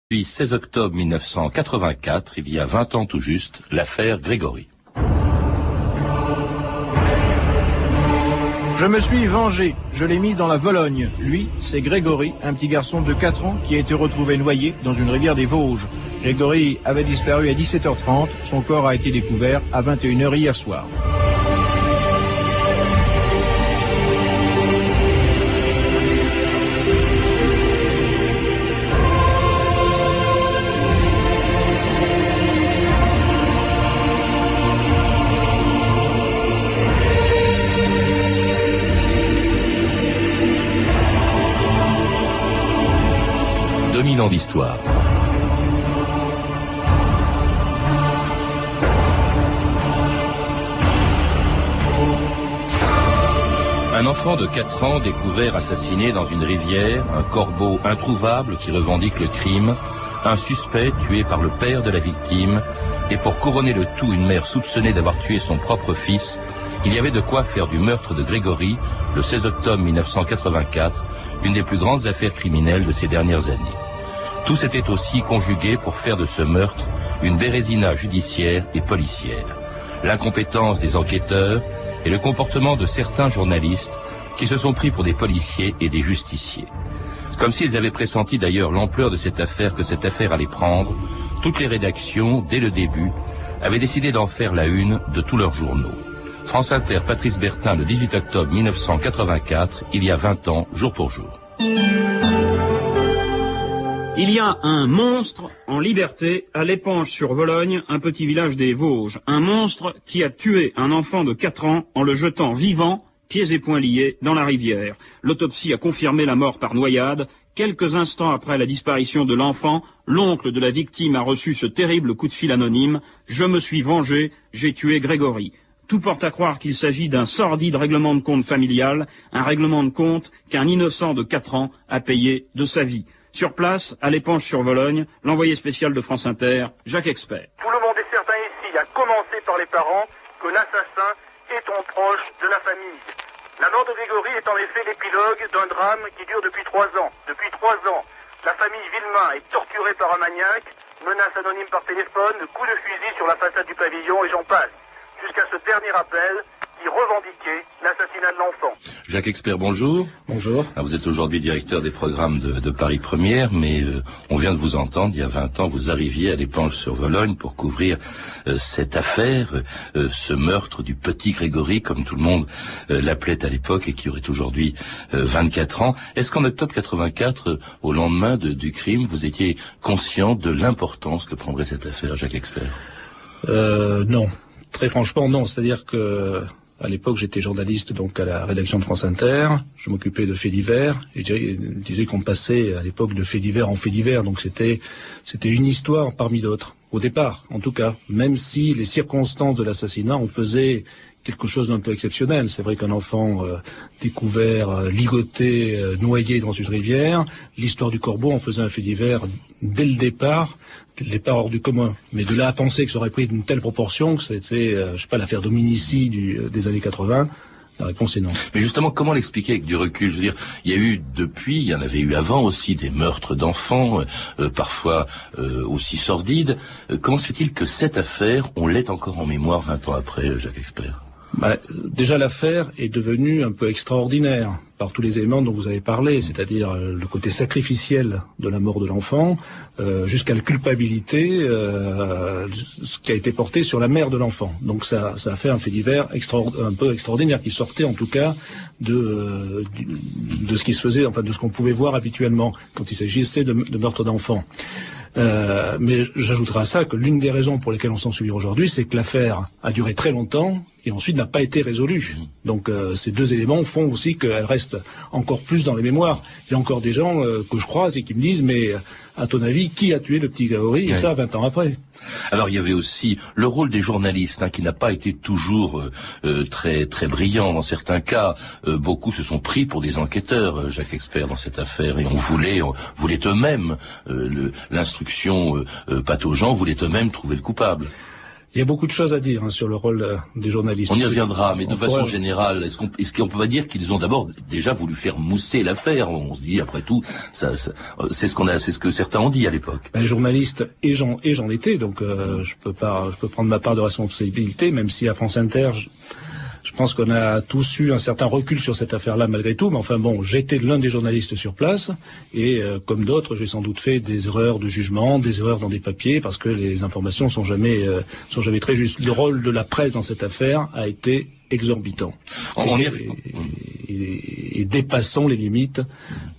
Depuis 16 octobre 1984, il y a 20 ans tout juste, l'affaire Grégory. Je me suis vengé, je l'ai mis dans la Vologne. Lui, c'est Grégory, un petit garçon de 4 ans qui a été retrouvé noyé dans une rivière des Vosges. Grégory avait disparu à 17h30, son corps a été découvert à 21h hier soir. Dominant d'histoire. Un enfant de 4 ans découvert assassiné dans une rivière, un corbeau introuvable qui revendique le crime, un suspect tué par le père de la victime, et pour couronner le tout, une mère soupçonnée d'avoir tué son propre fils. Il y avait de quoi faire du meurtre de Grégory, le 16 octobre 1984, une des plus grandes affaires criminelles de ces dernières années. Tout s'était aussi conjugué pour faire de ce meurtre une bérésina judiciaire et policière. L'incompétence des enquêteurs et le comportement de certains journalistes qui se sont pris pour des policiers et des justiciers. Comme s'ils avaient pressenti d'ailleurs l'ampleur de cette affaire que cette affaire allait prendre, toutes les rédactions, dès le début, avaient décidé d'en faire la une de tous leurs journaux. France Inter, Patrice Bertin, le 18 octobre 1984, il y a 20 ans, jour pour jour. Il y a un monstre en liberté à l'Épanche-sur-Vologne, un petit village des Vosges. Un monstre qui a tué un enfant de 4 ans en le jetant vivant, pieds et poings liés, dans la rivière. L'autopsie a confirmé la mort par noyade. Quelques instants après la disparition de l'enfant, l'oncle de la victime a reçu ce terrible coup de fil anonyme. « Je me suis vengé, j'ai tué Grégory ». Tout porte à croire qu'il s'agit d'un sordide règlement de compte familial, un règlement de compte qu'un innocent de 4 ans a payé de sa vie. Sur place, à l'Épanche-sur-Vologne, l'envoyé spécial de France Inter, Jacques Expert. Tout le monde est certain ici, à commencer par les parents, que l'assassin est un proche de la famille. La mort de Grégory est en effet l'épilogue d'un drame qui dure depuis 3 ans. Depuis 3 ans, la famille Villemain est torturée par un maniaque, menace anonyme par téléphone, coup de fusil sur la façade du pavillon et j'en passe. Jusqu'à ce dernier appel qui revendiquait l'assassinat de l'enfant. Jacques Expert, bonjour. Bonjour. Vous êtes aujourd'hui directeur des programmes de Paris Première, mais on vient de vous entendre, il y a 20 ans, vous arriviez à l'Épanche-sur-Vologne pour couvrir cette affaire, ce meurtre du petit Grégory, comme tout le monde l'appelait à l'époque et qui aurait aujourd'hui 24 ans. Est-ce qu'en octobre 84, au lendemain du crime, vous étiez conscient de l'importance que prendrait cette affaire, Jacques Expert? Non. Très franchement, non. C'est-à-dire que à l'époque, j'étais journaliste donc à la rédaction de France Inter. Je m'occupais de faits divers. Et je disais qu'on passait à l'époque de faits divers en faits divers. Donc c'était une histoire parmi d'autres. Au départ, en tout cas. Même si les circonstances de l'assassinat en faisaient quelque chose d'un peu exceptionnel. C'est vrai qu'un enfant découvert, ligoté, noyé dans une rivière, l'histoire du corbeau en faisait un fait divers dès le départ hors du commun. Mais de là à penser que ça aurait pris une telle proportion, que c'était, l'affaire d'hominicide des années 80, la réponse est non. Mais justement, comment l'expliquer avec du recul? Je veux dire, il y a eu depuis, il y en avait eu avant aussi des meurtres d'enfants, parfois aussi sordides. Comment se fait-il que cette affaire, on l'ait encore en mémoire 20 ans après, Jacques Expert? Déjà l'affaire est devenue un peu extraordinaire par tous les éléments dont vous avez parlé, c'est-à-dire le côté sacrificiel de la mort de l'enfant, jusqu'à la culpabilité ce qui a été porté sur la mère de l'enfant. Donc ça a fait un fait divers un peu extraordinaire qui sortait en tout cas de ce qui se faisait, enfin de ce qu'on pouvait voir habituellement quand il s'agissait de meurtre d'enfants. Mais j'ajouterai à ça que l'une des raisons pour lesquelles on s'en souvient aujourd'hui, c'est que l'affaire a duré très longtemps et ensuite n'a pas été résolue. Donc ces deux éléments font aussi qu'elle reste encore plus dans les mémoires. Il y a encore des gens que je croise et qui me disent « mais à ton avis, qui a tué le petit Grégory ?» Et ça 20 ans après. Alors il y avait aussi le rôle des journalistes qui n'a pas été toujours très très brillant dans certains cas. Beaucoup se sont pris pour des enquêteurs, Jacques Expert, dans cette affaire, et on voulait eux-mêmes l'instruction pataugeant, voulait eux-mêmes trouver le coupable. Il y a beaucoup de choses à dire sur le rôle des journalistes. On y reviendra, mais de façon générale, est-ce qu'on peut pas dire qu'ils ont d'abord déjà voulu faire mousser l'affaire? On se dit, après tout, c'est ce que certains ont dit à l'époque. Les journalistes, et j'en étais, donc je peux prendre ma part de responsabilité, même si à France Inter, je pense qu'on a tous eu un certain recul sur cette affaire-là malgré tout, mais enfin bon, j'étais l'un des journalistes sur place, et comme d'autres, j'ai sans doute fait des erreurs de jugement, des erreurs dans des papiers, parce que les informations sont jamais très justes. Le rôle de la presse dans cette affaire a été exorbitant. Et dépassant les limites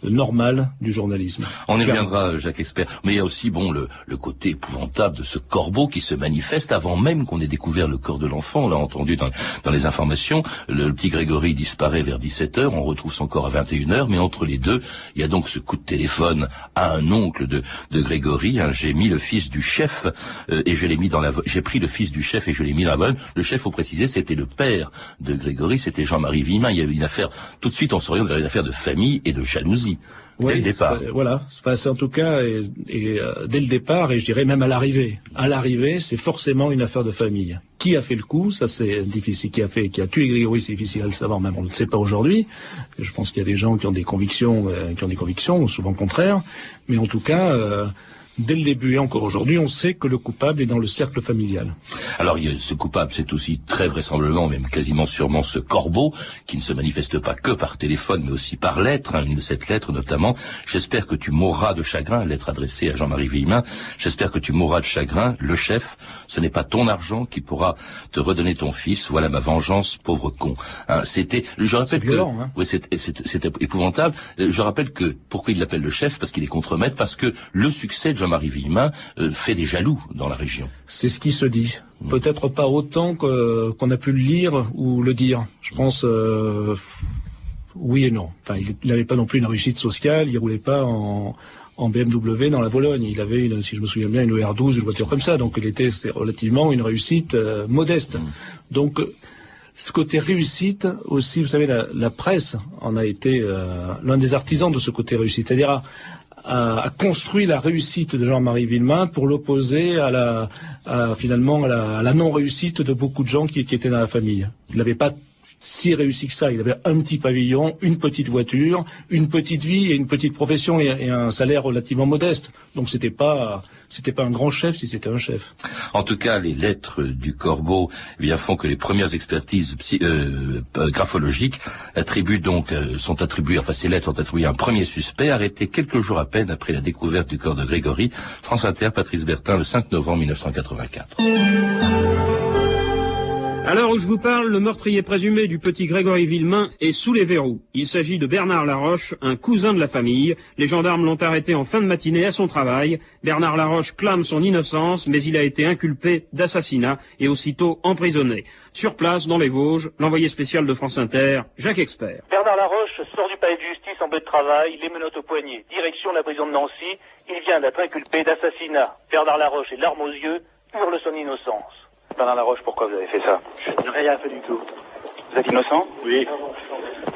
normales du journalisme. On y reviendra, Jacques Expert. Mais il y a aussi, le côté épouvantable de ce corbeau qui se manifeste avant même qu'on ait découvert le corps de l'enfant. On l'a entendu dans les informations. Le petit Grégory disparaît vers 17h. On retrouve son corps à 21h. Mais entre les deux, il y a donc ce coup de téléphone à un oncle de Grégory. J'ai mis le fils du chef et je l'ai mis j'ai pris le fils du chef et je l'ai mis dans la Vologne. Le chef, faut préciser, c'était le père de Grégory, c'était Jean-Marie Villemin. Il y avait une affaire, tout de suite on s'oriente vers une affaire de famille et de jalousie, dès le départ. Voilà, c'est en tout cas, dès le départ, et je dirais même à l'arrivée. À l'arrivée, c'est forcément une affaire de famille. Qui a fait le coup? Ça c'est difficile. Qui a tué Grégory, c'est difficile à le savoir, même on ne le sait pas aujourd'hui. Je pense qu'il y a des gens qui ont des convictions, souvent contraires. Mais en tout cas, dès le début et encore aujourd'hui, on sait que le coupable est dans le cercle familial. Alors, ce coupable, c'est aussi très vraisemblablement, même quasiment sûrement, ce corbeau, qui ne se manifeste pas que par téléphone, mais aussi par lettre, une de cette lettre notamment. J'espère que tu mourras de chagrin, lettre adressée à Jean-Marie Villemin. J'espère que tu mourras de chagrin, le chef. Ce n'est pas ton argent qui pourra te redonner ton fils. Voilà ma vengeance, pauvre con. Je rappelle oui, c'est épouvantable. Je rappelle que, pourquoi il l'appelle le chef? Parce qu'il est contremaître, parce que le succès de Jean-Marie Villemin fait des jaloux dans la région. C'est ce qui se dit. Peut-être pas autant qu'on a pu le lire ou le dire. Je pense oui et non. Enfin, il n'avait pas non plus une réussite sociale, il roulait pas en BMW dans la Vologne. Il avait, si je me souviens bien, une ER12, une voiture comme ça. Donc c'était relativement une réussite modeste. Donc ce côté réussite aussi, vous savez, la presse en a été l'un des artisans de ce côté réussite. C'est-à-dire a construit la réussite de Jean-Marie Villemin pour l'opposer à la non-réussite de beaucoup de gens qui étaient dans la famille. Il n'avait pas si réussi que ça. Il avait un petit pavillon, une petite voiture, une petite vie et une petite profession et un salaire relativement modeste. Donc c'était pas un grand chef si c'était un chef. En tout cas, les lettres du corbeau font que les premières expertises graphologiques ces lettres ont attribué un premier suspect arrêté quelques jours à peine après la découverte du corps de Grégory. France Inter, Patrice Bertin, le 5 novembre 1984. À l'heure où je vous parle, le meurtrier présumé du petit Grégory Villemin est sous les verrous. Il s'agit de Bernard Laroche, un cousin de la famille. Les gendarmes l'ont arrêté en fin de matinée à son travail. Bernard Laroche clame son innocence, mais il a été inculpé d'assassinat et aussitôt emprisonné. Sur place, dans les Vosges, l'envoyé spécial de France Inter, Jacques Expert. Bernard Laroche sort du palais de justice en bleu de travail, les menottes au poignet. Direction de la prison de Nancy, il vient d'être inculpé d'assassinat. Bernard Laroche, les larmes aux yeux, hurle son innocence. Bernard Laroche, pourquoi vous avez fait ça? Je n'ai rien fait du tout. Vous êtes innocent? Oui,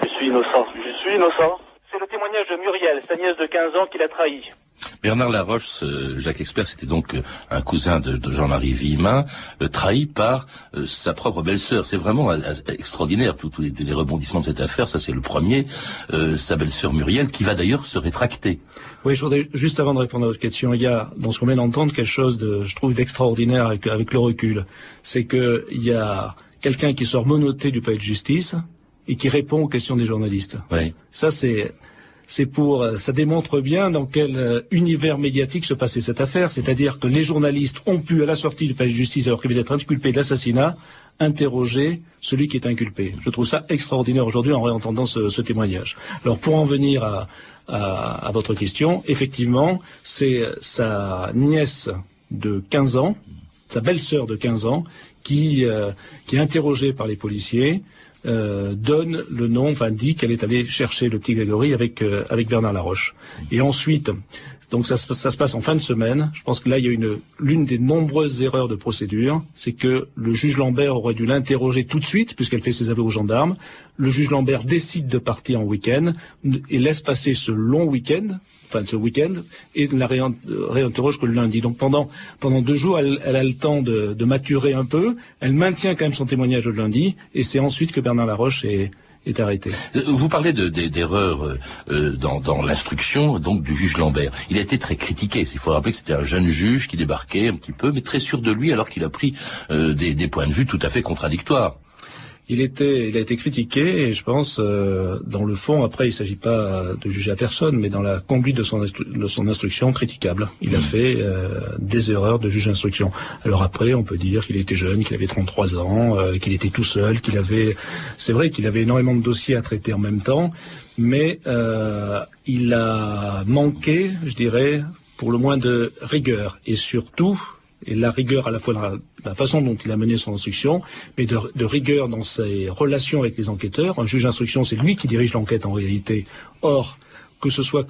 je suis innocent. Je suis innocent. C'est le témoignage de Muriel, sa nièce de 15 ans, qui l'a trahi. Bernard Laroche, Jacques Expert, c'était donc un cousin de Jean-Marie Villemin, trahi par sa propre belle-sœur. C'est vraiment extraordinaire, tous les rebondissements de cette affaire. Ça, c'est le premier. Sa belle-sœur Muriel, qui va d'ailleurs se rétracter. Oui, je voudrais, juste avant de répondre à votre question, il y a, dans ce qu'on vient d'entendre, quelque chose je trouve, d'extraordinaire avec le recul. C'est que il y a quelqu'un qui sort menotté du palais de justice et qui répond aux questions des journalistes. Oui. Ça, ça démontre bien dans quel univers médiatique se passait cette affaire, c'est-à-dire que les journalistes ont pu, à la sortie du palais de justice, alors qu'il vient d'être inculpé d'assassinat, interroger celui qui est inculpé. Je trouve ça extraordinaire aujourd'hui en réentendant ce témoignage. Alors pour en venir à votre question, effectivement, c'est sa nièce de 15 ans, sa belle-sœur de 15 ans, qui est interrogée par les policiers, donne le nom, dit qu'elle est allée chercher le petit Grégory avec Bernard Laroche. Et ensuite, donc ça se passe en fin de semaine. Je pense que là, il y a l'une des nombreuses erreurs de procédure, c'est que le juge Lambert aurait dû l'interroger tout de suite, puisqu'elle fait ses aveux aux gendarmes. Le juge Lambert décide de partir en week-end et laisse passer ce long week-end, ce week-end, et ne la réinterroge que le lundi. Donc pendant 2 jours, elle a le temps de maturer un peu, elle maintient quand même son témoignage le lundi, et c'est ensuite que Bernard Laroche est arrêté. Vous parlez d'erreurs dans l'instruction donc du juge Lambert. Il a été très critiqué. Il faut rappeler que c'était un jeune juge qui débarquait un petit peu, mais très sûr de lui, alors qu'il a pris des points de vue tout à fait contradictoires. Il a été critiqué, et je pense, dans le fond, après, il s'agit pas de juger à personne, mais dans la conduite de son instruction, critiquable. Il a fait des erreurs de juge d'instruction. Alors après, on peut dire qu'il était jeune, qu'il avait 33 ans, qu'il était tout seul, c'est vrai qu'il avait énormément de dossiers à traiter en même temps, mais il a manqué, je dirais, pour le moins de rigueur, et surtout, et la rigueur à la fois dans la façon dont il a mené son instruction, mais de rigueur dans ses relations avec les enquêteurs. Un juge d'instruction, c'est lui qui dirige l'enquête en réalité. Or, que ce soit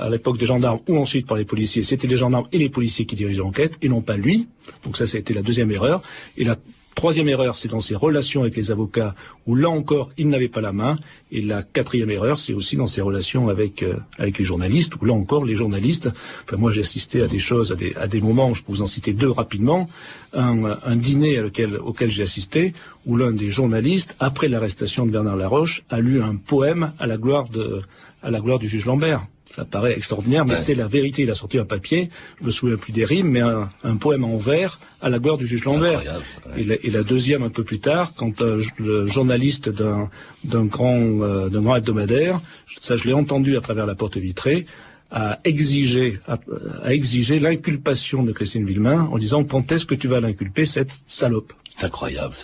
à l'époque des gendarmes ou ensuite par les policiers, c'était les gendarmes et les policiers qui dirigent l'enquête, et non pas lui. Donc ça a été la deuxième erreur. Et la troisième erreur, c'est dans ses relations avec les avocats, où là encore, il n'avait pas la main. Et la quatrième erreur, c'est aussi dans ses relations avec les journalistes, où là encore, les journalistes, moi j'ai assisté à des choses, à des moments, je peux vous en citer 2 rapidement, un dîner auquel j'ai assisté, où l'un des journalistes, après l'arrestation de Bernard Laroche, a lu un poème à la gloire du juge Lambert. Ça paraît extraordinaire, mais c'est la vérité. Il a sorti un papier, je me souviens plus des rimes, mais un poème en vers à la gloire du juge Lambert. Et la deuxième, un peu plus tard, quand le journaliste d'un grand hebdomadaire, ça je l'ai entendu à travers la porte vitrée, a exigé l'inculpation de Christine Villemain en disant: quand est-ce que tu vas l'inculper, cette salope? C'est incroyable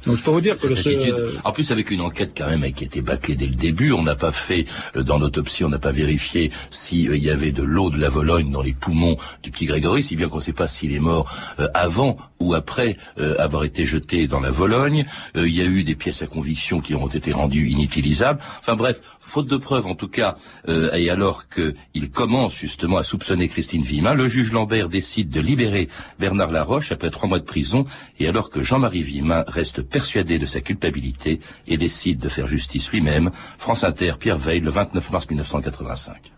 Donc je peux vous dire que en plus avec une enquête quand même qui était bâclée dès le début, on n'a pas fait dans l'autopsie, on n'a pas vérifié s'il y avait de l'eau de la Vologne dans les poumons du petit Grégory, si bien qu'on ne sait pas s'il est mort avant ou après avoir été jeté dans la Vologne. Il y a eu des pièces à conviction qui ont été rendues inutilisables. Enfin bref, faute de preuves en tout cas, et alors qu'il commence justement à soupçonner Christine Villemain, le juge Lambert décide de libérer Bernard Laroche après 3 mois de prison, et alors que Jean-Marie Villemain reste persuadé de sa culpabilité et décide de faire justice lui-même. France Inter, Pierre Veil, le 29 mars 1985.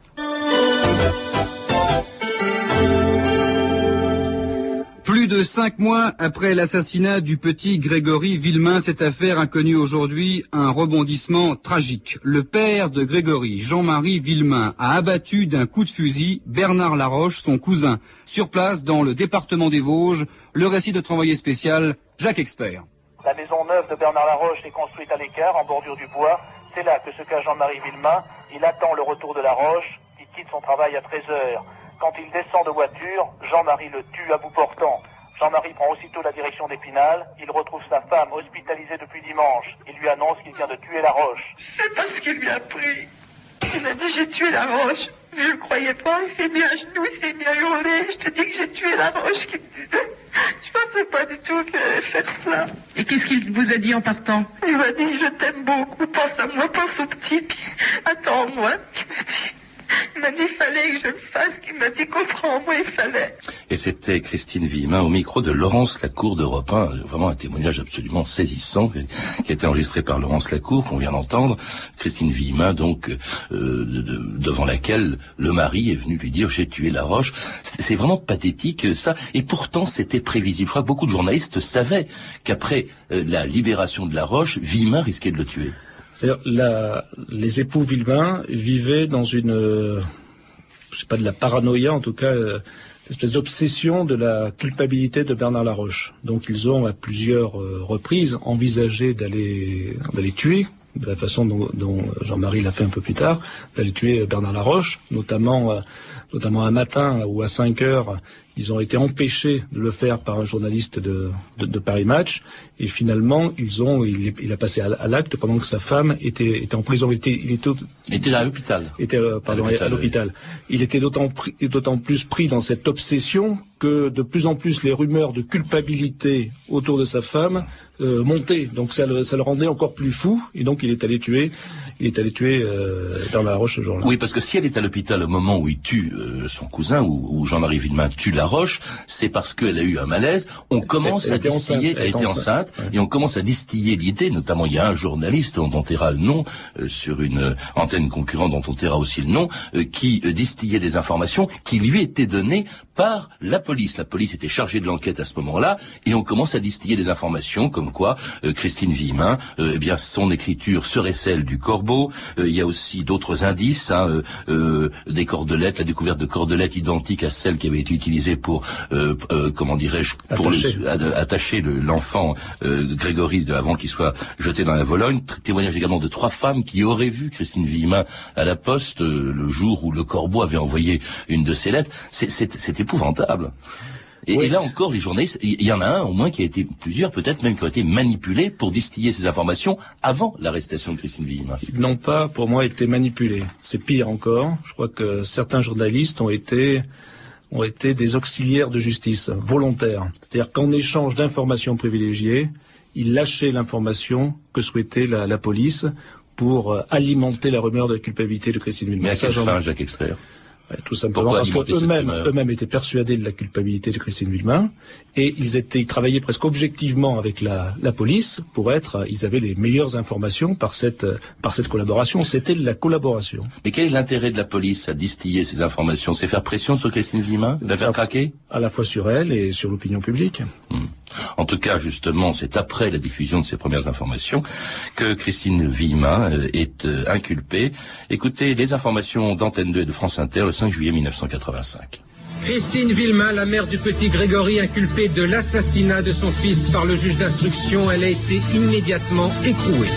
Plus de 5 mois après l'assassinat du petit Grégory Villemain, cette affaire a connu aujourd'hui un rebondissement tragique. Le père de Grégory, Jean-Marie Villemain, a abattu d'un coup de fusil Bernard Laroche, son cousin. Sur place, dans le département des Vosges, le récit de notre envoyé spécial, Jacques Expert. La maison neuve de Bernard Laroche est construite à l'écart, en bordure du bois. C'est là que se cache Jean-Marie Villemain. Il attend le retour de Laroche, qui quitte son travail à 13h. Quand il descend de voiture, Jean-Marie le tue à bout portant. Jean-Marie prend aussitôt la direction d'Épinal. Il retrouve sa femme hospitalisée depuis dimanche. Il lui annonce qu'il vient de tuer Laroche. C'est parce qu'il lui a pris. Il m'a dit: j'ai tué Laroche. Je ne croyais pas. Il s'est mis à genoux, il s'est mis à hurler. Je te dis que j'ai tué Laroche. Je pensais pas du tout qu'il allait faire ça. Et qu'est-ce qu'il vous a dit en partant? Il m'a dit: je t'aime beaucoup. Pense à moi, pense au petit. Puis attends-moi. Il m'a dit qu'il fallait que je le fasse, qu'il m'a dit: comprends-moi, il fallait. Et c'était Christine Villemain au micro de Laurence Lacour d'Europe 1, vraiment un témoignage absolument saisissant qui a été enregistré par Laurence Lacour, qu'on vient d'entendre. Christine Villemain, donc, devant laquelle le mari est venu lui dire: j'ai tué Laroche. C'est vraiment pathétique, ça. Et pourtant, c'était prévisible. Je crois que beaucoup de journalistes savaient qu'après la libération de Laroche, Villemain risquait de le tuer. C'est-à-dire, les époux Villemain vivaient dans de la paranoïa, en tout cas, une espèce d'obsession de la culpabilité de Bernard Laroche. Donc ils ont à plusieurs reprises envisagé d'aller tuer, de la façon dont Jean-Marie l'a fait un peu plus tard, d'aller tuer Bernard Laroche, notamment un matin où à 5 heures, ils ont été empêchés de le faire par un journaliste de Paris Match, et finalement il a passé à l'acte pendant que sa femme était en prison. Il était à l'hôpital. À l'hôpital. Il était d'autant plus pris dans cette obsession que de plus en plus les rumeurs de culpabilité autour de sa femme montaient. Donc ça le rendait encore plus fou, et donc il est allé tuer dans la Roche ce jour-là. Oui, parce que si elle est à l'hôpital au moment où il tue son cousin, ou Jean-Marie Villemain tue Laroche, c'est parce qu'elle a eu un malaise. On commence à distiller, elle était enceinte, et on commence à distiller l'idée, notamment il y a un journaliste dont on taira le nom, sur une antenne concurrente dont on taira aussi le nom, qui distillait des informations qui lui étaient données par la police. La police était chargée de l'enquête à ce moment-là, et on commence à distiller des informations comme quoi Christine Villemain, eh bien son écriture serait celle du Corbeau. Il y a aussi d'autres indices, des cordelettes, la découverte de cordelettes identiques à celles qui avaient été utilisées pour, comment dirais-je, pour attacher l'enfant Grégory avant qu'il soit jeté dans la Vologne. Témoignage également de 3 femmes qui auraient vu Christine Villemain à la poste le jour où le Corbeau avait envoyé une de ses lettres. C'est épouvantable. Et là encore, les journalistes, il y en a un au moins qui a été, plusieurs peut-être même qui ont été manipulés pour distiller ces informations avant l'arrestation de Christine Villemain. Ils n'ont pas, pour moi, été manipulés. C'est pire encore. Je crois que certains journalistes ont été des auxiliaires de justice, volontaires. C'est-à-dire qu'en échange d'informations privilégiées, ils lâchaient l'information que souhaitait la police pour alimenter la rumeur de la culpabilité de Christine Villemain. Mais à quelle fin, Jacques Expert? Tout simplement parce qu'eux-mêmes étaient persuadés de la culpabilité de Christine Villemain, et ils travaillaient presque objectivement avec la police ils avaient les meilleures informations par cette collaboration. C'était de la collaboration. Mais quel est l'intérêt de la police à distiller ces informations? C'est faire pression sur Christine Villemain? La faire craquer? À la fois sur elle et sur l'opinion publique. En tout cas, justement, c'est après la diffusion de ces premières informations que Christine Villemain est inculpée. Écoutez les informations d'Antenne 2 et de France Inter le 5 juillet 1985. Christine Villemain, la mère du petit Grégory, inculpée de l'assassinat de son fils par le juge d'instruction, elle a été immédiatement écrouée.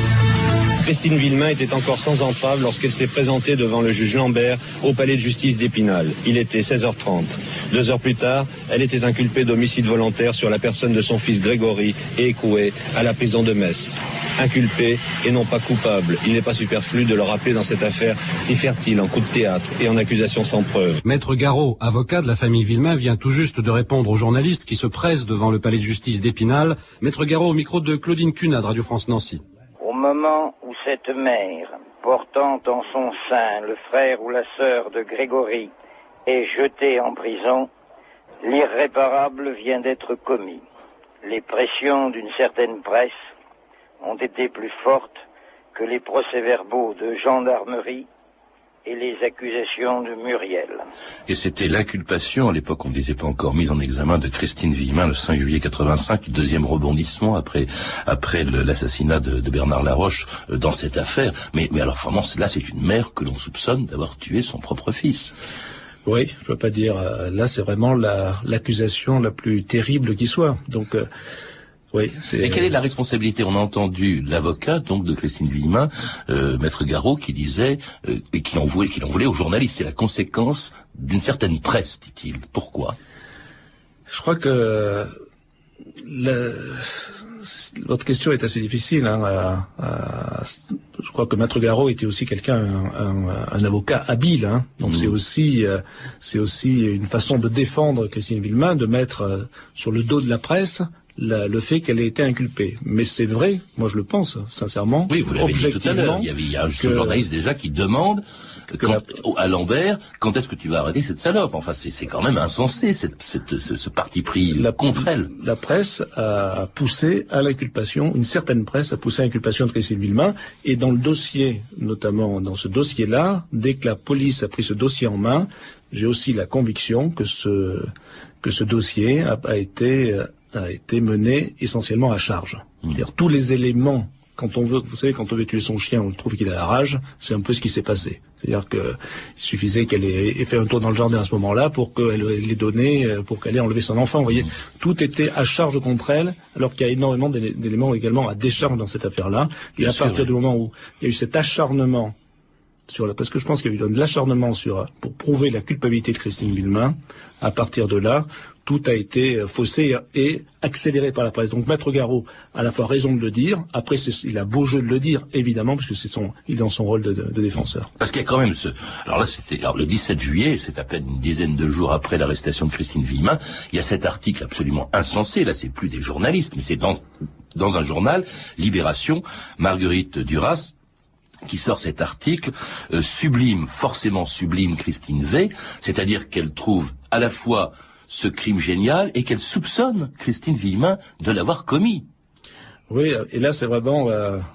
Christine Villemain était encore sans entrave lorsqu'elle s'est présentée devant le juge Lambert au palais de justice d'Épinal. Il était 16h30. 2 heures plus tard, elle était inculpée d'homicide volontaire sur la personne de son fils Grégory et écrouée à la prison de Metz. Inculpée et non pas coupable. Il n'est pas superflu de le rappeler dans cette affaire si fertile en coups de théâtre et en accusations sans preuve. Maître Garot, avocat de la famille Villemain, vient tout juste de répondre aux journalistes qui se pressent devant le palais de justice d'Épinal. Maître Garot au micro de Claudine Cunard, Radio France Nancy. Au moment où cette mère, portant en son sein le frère ou la sœur de Grégory, est jetée en prison, l'irréparable vient d'être commis. Les pressions d'une certaine presse ont été plus fortes que les procès-verbaux de gendarmerie et les accusations de Muriel. Et c'était l'inculpation, à l'époque on ne disait pas encore mise en examen, de Christine Villemain le 5 juillet 85, le deuxième rebondissement après l'assassinat de Bernard Laroche dans cette affaire. Mais alors vraiment, là c'est une mère que l'on soupçonne d'avoir tué son propre fils. Oui, je ne veux pas dire, là c'est vraiment l'accusation la plus terrible qui soit. Donc... Oui, et quelle est la responsabilité? On a entendu l'avocat donc de Christine Villemain, Maître Garot, qui disait et qui en voulait aux journalistes. C'est la conséquence d'une certaine presse, dit-il. Pourquoi? Je crois que votre question est assez difficile. Je crois que Maître Garot était aussi un avocat habile. Donc c'est aussi une façon de défendre Christine Villemain, de mettre sur le dos de la presse le fait qu'elle ait été inculpée. Mais c'est vrai, moi je le pense, sincèrement. Oui, vous l'avez dit tout à l'heure. Il y a un journaliste déjà qui demande à Lambert, quand est-ce que tu vas arrêter cette salope? Enfin, c'est quand même insensé, ce parti pris contre elle. La presse a poussé à l'inculpation, une certaine presse a poussé à l'inculpation de Christine Villemain, et dans le dossier, notamment dans ce dossier-là, dès que la police a pris ce dossier en main, j'ai aussi la conviction que ce dossier a été mené essentiellement à charge. C'est-à-dire tous les éléments, vous savez, quand on veut tuer son chien, on trouve qu'il a la rage, c'est un peu ce qui s'est passé. C'est-à-dire qu'il suffisait qu'elle ait fait un tour dans le jardin à ce moment-là pour qu'elle ait donné, pour qu'elle ait enlevé son enfant. Vous voyez, tout était à charge contre elle, alors qu'il y a énormément d'éléments également à décharge dans cette affaire-là. Et à partir du moment où il y a eu cet acharnement parce que je pense qu'il y a eu de l'acharnement pour prouver la culpabilité de Christine Villemain. À partir de là, tout a été faussé et accéléré par la presse. Donc Maître Garot a à la fois raison de le dire, après il a beau jeu de le dire, évidemment, parce que il est dans son rôle de défenseur. Parce qu'il y a quand même alors là, c'était le 17 juillet, c'est à peine une dizaine de jours après l'arrestation de Christine Villemain, il y a cet article absolument insensé, là c'est plus des journalistes, mais c'est dans un journal, Libération, Marguerite Duras, qui sort cet article, sublime, forcément sublime Christine V, c'est-à-dire qu'elle trouve à la fois ce crime génial et qu'elle soupçonne Christine Villemain de l'avoir commis. Oui, et là c'est vraiment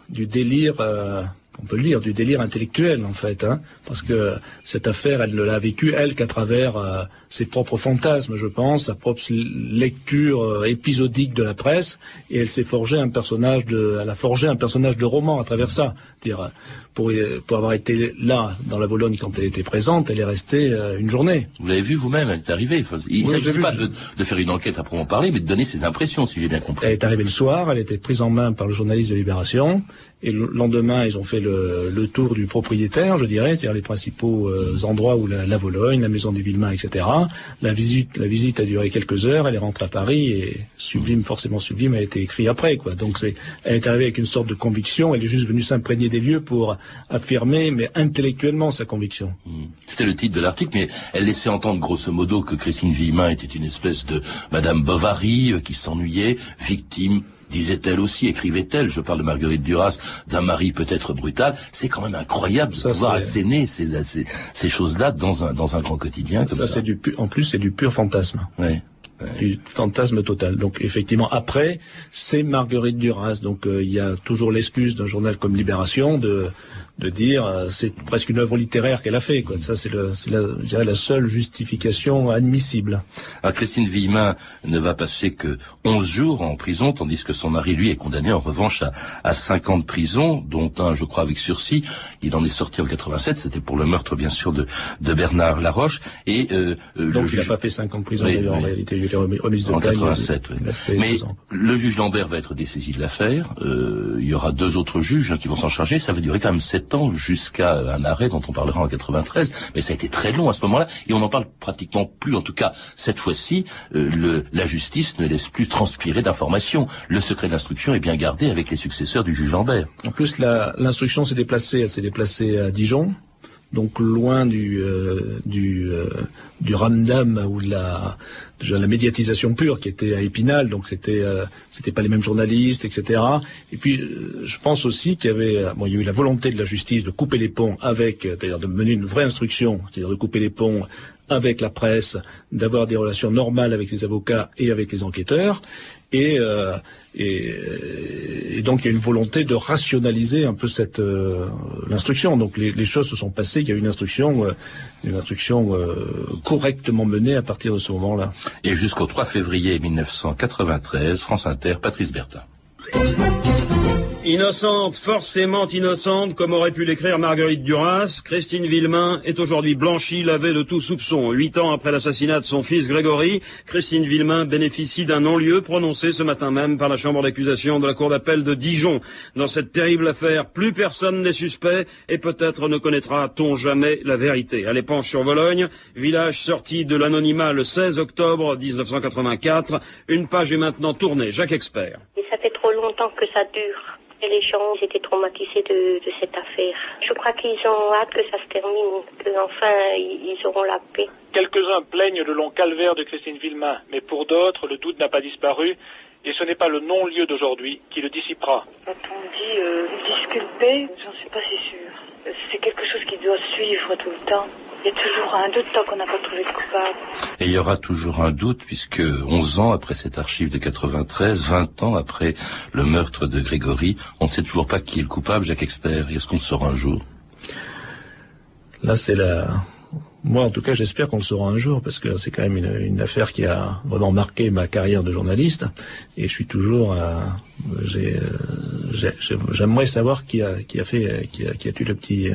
du délire, on peut le dire, du délire intellectuel en fait, parce que cette affaire, elle ne l'a vécue, elle, qu'à travers ses propres fantasmes, je pense, sa propre lecture épisodique de la presse, et elle a forgé un personnage de roman à travers ça. C'est-à-dire, pour avoir été là, dans la Vologne, quand elle était présente, elle est restée une journée. Vous l'avez vu vous-même, elle est arrivée. Il ne s'agit pas de faire une enquête à proprement parler, mais de donner ses impressions, si j'ai bien compris. Elle est arrivée le soir, elle a été prise en main par le journaliste de Libération, et le lendemain, ils ont fait le tour du propriétaire, je dirais, c'est-à-dire les principaux endroits où la Vologne, la maison des Villemain, etc. La visite a duré quelques heures, elle est rentrée à Paris, et sublime, forcément sublime, a été écrit après, quoi. Donc elle est arrivée avec une sorte de conviction, elle est juste venue s'imprégner des lieux pour affirmer, mais intellectuellement, sa conviction. C'était le titre de l'article, mais elle laissait entendre grosso modo que Christine Villemain était une espèce de Madame Bovary qui s'ennuyait, victime, disait-elle aussi, écrivait-elle, je parle de Marguerite Duras, d'un mari peut-être brutal. C'est quand même incroyable de pouvoir asséner ces choses-là dans un grand quotidien comme ça. En plus, c'est du pur fantasme. Ouais. Du fantasme total. Donc effectivement, après, c'est Marguerite Duras. Donc il y a toujours l'excuse d'un journal comme Libération de dire c'est presque une œuvre littéraire qu'elle a fait, quoi. Ça je dirais la seule justification admissible. Alors, Christine Villemain ne va passer que 11 jours en prison, tandis que son mari, lui, est condamné en revanche à 5 ans de prison, dont un, je crois, avec sursis. Il en est sorti en 87, c'était pour le meurtre, bien sûr, de Bernard Laroche. Et donc il n'a pas fait 5 ans de prison, d'ailleurs, en réalité, il est remise de en peine. 87, oui. Mais le juge Lambert va être dessaisi de l'affaire. Il y aura 2 autres juges qui vont s'en charger. Ça va durer quand même 7 ans jusqu'à un arrêt dont on parlera en 93. Mais ça a été très long à ce moment-là. Et on n'en parle pratiquement plus. En tout cas, cette fois-ci, la justice ne laisse plus transpirer d'informations. Le secret d'instruction est bien gardé avec les successeurs du juge Lambert. En plus, l'instruction s'est déplacée. Elle s'est déplacée à Dijon. Donc loin du ramdam ou de la médiatisation pure qui était à Épinal, donc c'était pas les mêmes journalistes, etc. Et puis je pense aussi qu'il y a eu la volonté de la justice de couper les ponts c'est-à-dire de mener une vraie instruction, c'est-à-dire de couper les ponts avec la presse, d'avoir des relations normales avec les avocats et avec les enquêteurs, et donc il y a une volonté de rationaliser un peu l'instruction. Donc les choses se sont passées, il y a eu une instruction correctement menée à partir de ce moment-là. Et jusqu'au 3 février 1993, France Inter, Patrice Bertin. Innocente, forcément innocente, comme aurait pu l'écrire Marguerite Duras, Christine Villemain est aujourd'hui blanchie, lavée de tout soupçon. 8 ans après l'assassinat de son fils Grégory, Christine Villemain bénéficie d'un non-lieu prononcé ce matin même par la chambre d'accusation de la cour d'appel de Dijon. Dans cette terrible affaire, plus personne n'est suspect et peut-être ne connaîtra-t-on jamais la vérité. À l'Épanche-sur-Vologne, village sorti de l'anonymat le 16 octobre 1984, une page est maintenant tournée. Jacques Expert. Et ça fait trop longtemps que ça dure. Et les gens étaient traumatisés de cette affaire. Je crois qu'ils ont hâte que ça se termine, qu'enfin ils auront la paix. Quelques-uns plaignent le long calvaire de Christine Villemain, mais pour d'autres, le doute n'a pas disparu, et ce n'est pas le non-lieu d'aujourd'hui qui le dissipera. Quand on dit disculper, j'en suis pas si sûre. C'est quelque chose qui doit suivre tout le temps. Il y a toujours un doute tant qu'on n'a pas trouvé de coupable. Et il y aura toujours un doute puisque 11 ans après cette archive de 93, 20 ans après le meurtre de Grégory, on ne sait toujours pas qui est le coupable, Jacques Expert. Est-ce qu'on le saura un jour? Là, moi, en tout cas, j'espère qu'on le saura un jour, parce que c'est quand même une affaire qui a vraiment marqué ma carrière de journaliste, et je suis toujours, j'aimerais savoir qui a tué le petit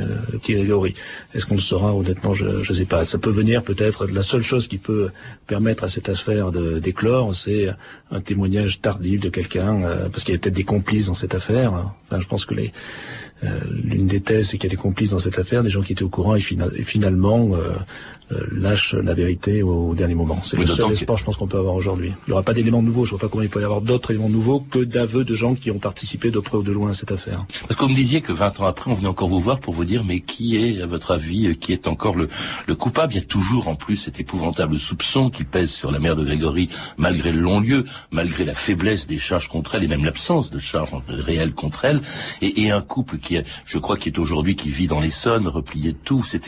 Grégory. Est-ce qu'on le saura? Honnêtement, je sais pas. Ça peut venir peut-être. La seule chose qui peut permettre à cette affaire d'éclore, c'est un témoignage tardif de quelqu'un, parce qu'il y a peut-être des complices dans cette affaire. Enfin, je pense que L'une des thèses, c'est qu'il y a des complices dans cette affaire, des gens qui étaient au courant et finalement lâchent la vérité au dernier moment. C'est le seul espoir, je pense, qu'on peut avoir aujourd'hui. Il n'y aura pas d'éléments nouveaux. Je ne vois pas comment il peut y avoir d'autres éléments nouveaux que d'aveux de gens qui ont participé de près ou de loin à cette affaire. Parce que vous me disiez que 20 ans après, on venait encore vous voir pour vous dire, mais qui est, à votre avis, qui est encore le coupable? Il y a toujours, en plus, cet épouvantable soupçon qui pèse sur la mère de Grégory, malgré le long lieu, malgré la faiblesse des charges contre elle, et même l'absence de charges réelles contre elle, et un couple qui est, je crois, qui est aujourd'hui, qui vit dans l'Essonne, replié de tout, et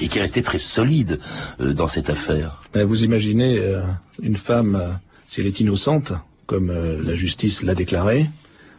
qui est resté très solide dans cette affaire. Vous imaginez une femme, si elle est innocente, comme la justice l'a déclaré,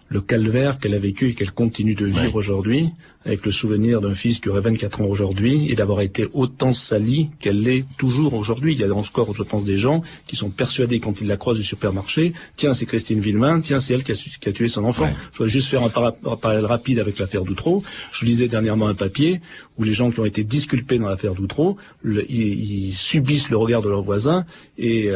le calvaire qu'elle a vécu et qu'elle continue de vivre aujourd'hui, avec le souvenir d'un fils qui aurait 24 ans aujourd'hui, et d'avoir été autant sali qu'elle l'est toujours aujourd'hui. Il y a encore, je pense, des gens qui sont persuadés, quand ils la croisent au supermarché, tiens, c'est Christine Villemain, tiens, c'est elle qui a tué son enfant. Je voudrais juste faire un parallèle rapide avec l'affaire d'Outreau. Je lisais dernièrement un papier où les gens qui ont été disculpés dans l'affaire d'Outreau, ils subissent le regard de leurs voisins et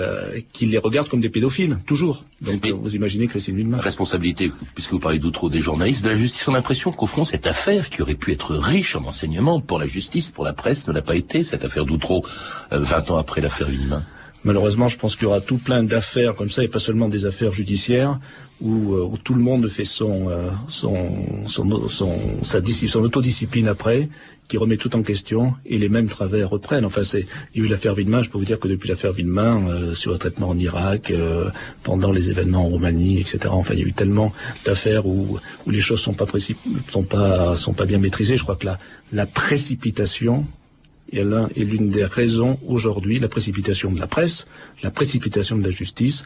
qu'ils les regardent comme des pédophiles, toujours. Donc vous imaginez Christine Villemain. Responsabilité, puisque vous parlez d'Outreau, des journalistes, de la justice, on a l'impression qu'au fond, cette affaire qui aurait pu être riche en enseignements pour la justice, pour la presse, ne l'a pas été, cette affaire d'Outreau, 20 ans après l'affaire Villemain. Malheureusement, je pense qu'il y aura tout plein d'affaires comme ça, et pas seulement des affaires judiciaires, où tout le monde fait son autodiscipline après, qui remet tout en question, et les mêmes travers reprennent. Enfin, il y a eu l'affaire Villemain, je peux vous dire que depuis l'affaire Villemain, sur le traitement en Irak, pendant les événements en Roumanie, etc. Enfin, il y a eu tellement d'affaires où les choses sont pas bien maîtrisées. Je crois que la précipitation est l'une des raisons aujourd'hui, la précipitation de la presse, la précipitation de la justice,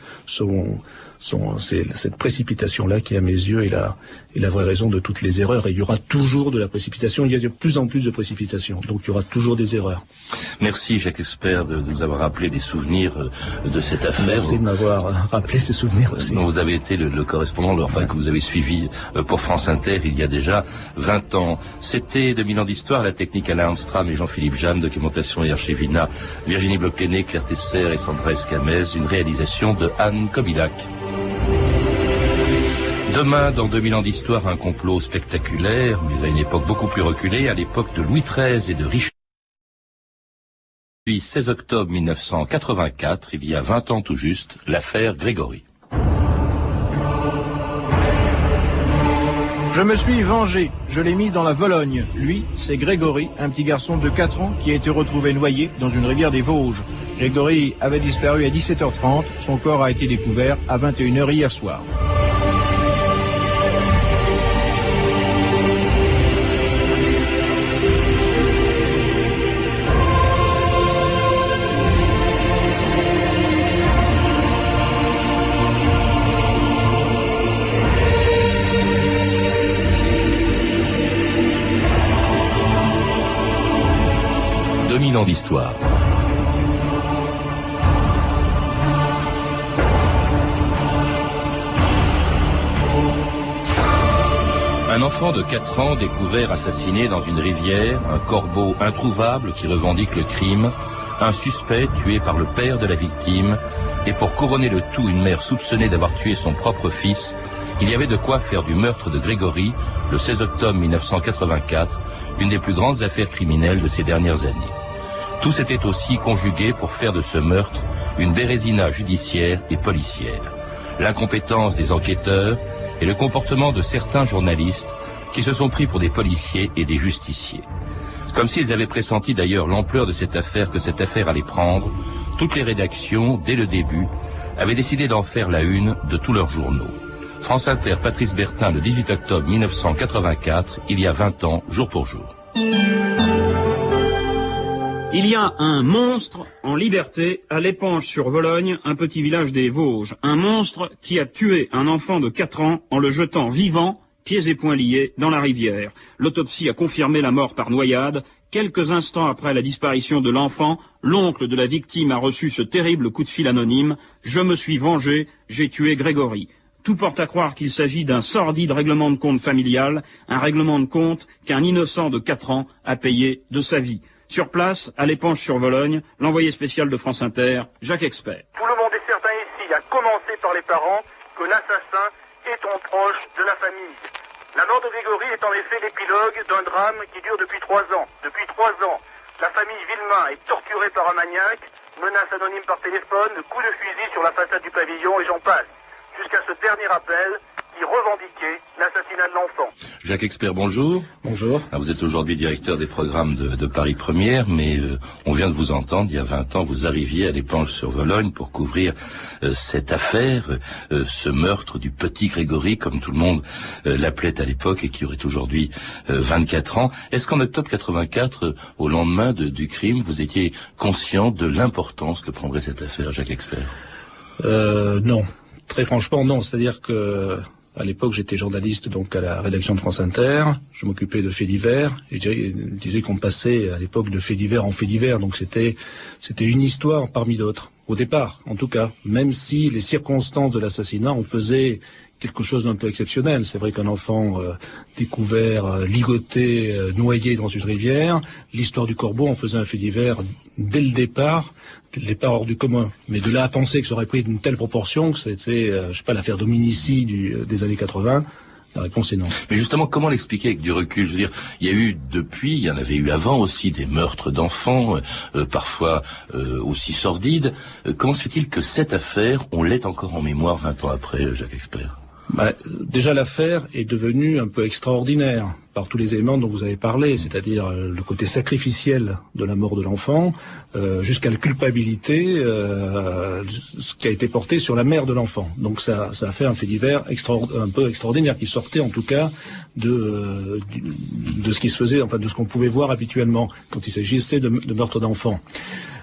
c'est cette précipitation-là qui, à mes yeux, est la vraie raison de toutes les erreurs. Et il y aura toujours de la précipitation, il y a de plus en plus de précipitation, donc il y aura toujours des erreurs. Merci Jacques Expert de nous avoir rappelé des souvenirs de cette affaire. Merci de m'avoir rappelé ces souvenirs aussi. Vous avez été le correspondant, que vous avez suivi pour France Inter il y a déjà 20 ans. C'était 2000 ans d'histoire, la technique Alain Anstram et Jean-Philippe Jeanne, documentation et archivina, Virginie Bloch-Lenné, Claire Tesser et Sandra Escamez, une réalisation de Anne Kobilac. Demain, dans 2000 ans d'histoire, un complot spectaculaire, mais à une époque beaucoup plus reculée, à l'époque de Louis XIII et de Richelieu. Puis 16 octobre 1984, il y a 20 ans tout juste, l'affaire Grégory. Je me suis vengé, je l'ai mis dans la Vologne. Lui, c'est Grégory, un petit garçon de 4 ans qui a été retrouvé noyé dans une rivière des Vosges. Grégory avait disparu à 17h30, son corps a été découvert à 21h hier soir. Ans d'histoire. Un enfant de 4 ans découvert assassiné dans une rivière, un corbeau introuvable qui revendique le crime, un suspect tué par le père de la victime, et pour couronner le tout, une mère soupçonnée d'avoir tué son propre fils. Il y avait de quoi faire du meurtre de Grégory, le 16 octobre 1984, une des plus grandes affaires criminelles de ces dernières années. Tout s'était aussi conjugué pour faire de ce meurtre une bérésina judiciaire et policière. L'incompétence des enquêteurs et le comportement de certains journalistes qui se sont pris pour des policiers et des justiciers. Comme s'ils avaient pressenti d'ailleurs l'ampleur de cette affaire que cette affaire allait prendre, toutes les rédactions, dès le début, avaient décidé d'en faire la une de tous leurs journaux. France Inter, Patrice Bertin, le 18 octobre 1984, il y a 20 ans, jour pour jour. Il y a un monstre en liberté à l'Épanche-sur-Vologne, un petit village des Vosges. Un monstre qui a tué un enfant de 4 ans en le jetant vivant, pieds et poings liés, dans la rivière. L'autopsie a confirmé la mort par noyade. Quelques instants après la disparition de l'enfant, l'oncle de la victime a reçu ce terrible coup de fil anonyme. « Je me suis vengé, j'ai tué Grégory ». Tout porte à croire qu'il s'agit d'un sordide règlement de compte familial, un règlement de compte qu'un innocent de 4 ans a payé de sa vie. Sur place, à l'Épanche-sur-Vologne, l'envoyé spécial de France Inter, Jacques Expert. Tout le monde est certain ici, à commencer par les parents, que l'assassin est un proche de la famille. La mort de Grégory est en effet l'épilogue d'un drame qui dure depuis 3 ans. Depuis 3 ans, la famille Villemain est torturée par un maniaque, menace anonyme par téléphone, coup de fusil sur la façade du pavillon et j'en passe. Jusqu'à ce dernier appel qui revendiquait l'assassinat de l'enfant. Jacques Expert, bonjour. Bonjour. Vous êtes aujourd'hui directeur des programmes de Paris Première, mais on vient de vous entendre, il y a 20 ans, vous arriviez à l'Épanche-sur-Vologne pour couvrir cette affaire, ce meurtre du petit Grégory, comme tout le monde l'appelait à l'époque et qui aurait aujourd'hui 24 ans. Est-ce qu'en octobre 84, au lendemain du crime, vous étiez conscient de l'importance que prendrait cette affaire, Jacques Expert? Non. Très franchement, non. C'est-à-dire que à l'époque, j'étais journaliste donc à la rédaction de France Inter. Je m'occupais de faits divers. Je disais qu'on passait à l'époque de faits divers en faits divers. Donc c'était une histoire parmi d'autres. Au départ, en tout cas, même si les circonstances de l'assassinat en faisaient quelque chose d'un peu exceptionnel. C'est vrai qu'un enfant découvert, ligoté, noyé dans une rivière, l'histoire du corbeau en faisait un fait divers dès le départ hors du commun. Mais de là à penser que ça aurait pris une telle proportion, que c'était, l'affaire d'hominicide des années 80, la réponse est non. Mais justement, comment l'expliquer avec du recul? Je veux dire, il y a eu depuis, il y en avait eu avant aussi des meurtres d'enfants, parfois aussi sordides. Comment se fait-il que cette affaire, on l'ait encore en mémoire 20 ans après, Jacques Expert? Déjà, l'affaire est devenue un peu extraordinaire par tous les éléments dont vous avez parlé, c'est-à-dire le côté sacrificiel de la mort de l'enfant, jusqu'à la culpabilité, ce qui a été porté sur la mère de l'enfant. Donc ça a fait un fait divers un peu extraordinaire, qui sortait en tout cas de ce qui se faisait, enfin de ce qu'on pouvait voir habituellement quand il s'agissait de meurtre d'enfants.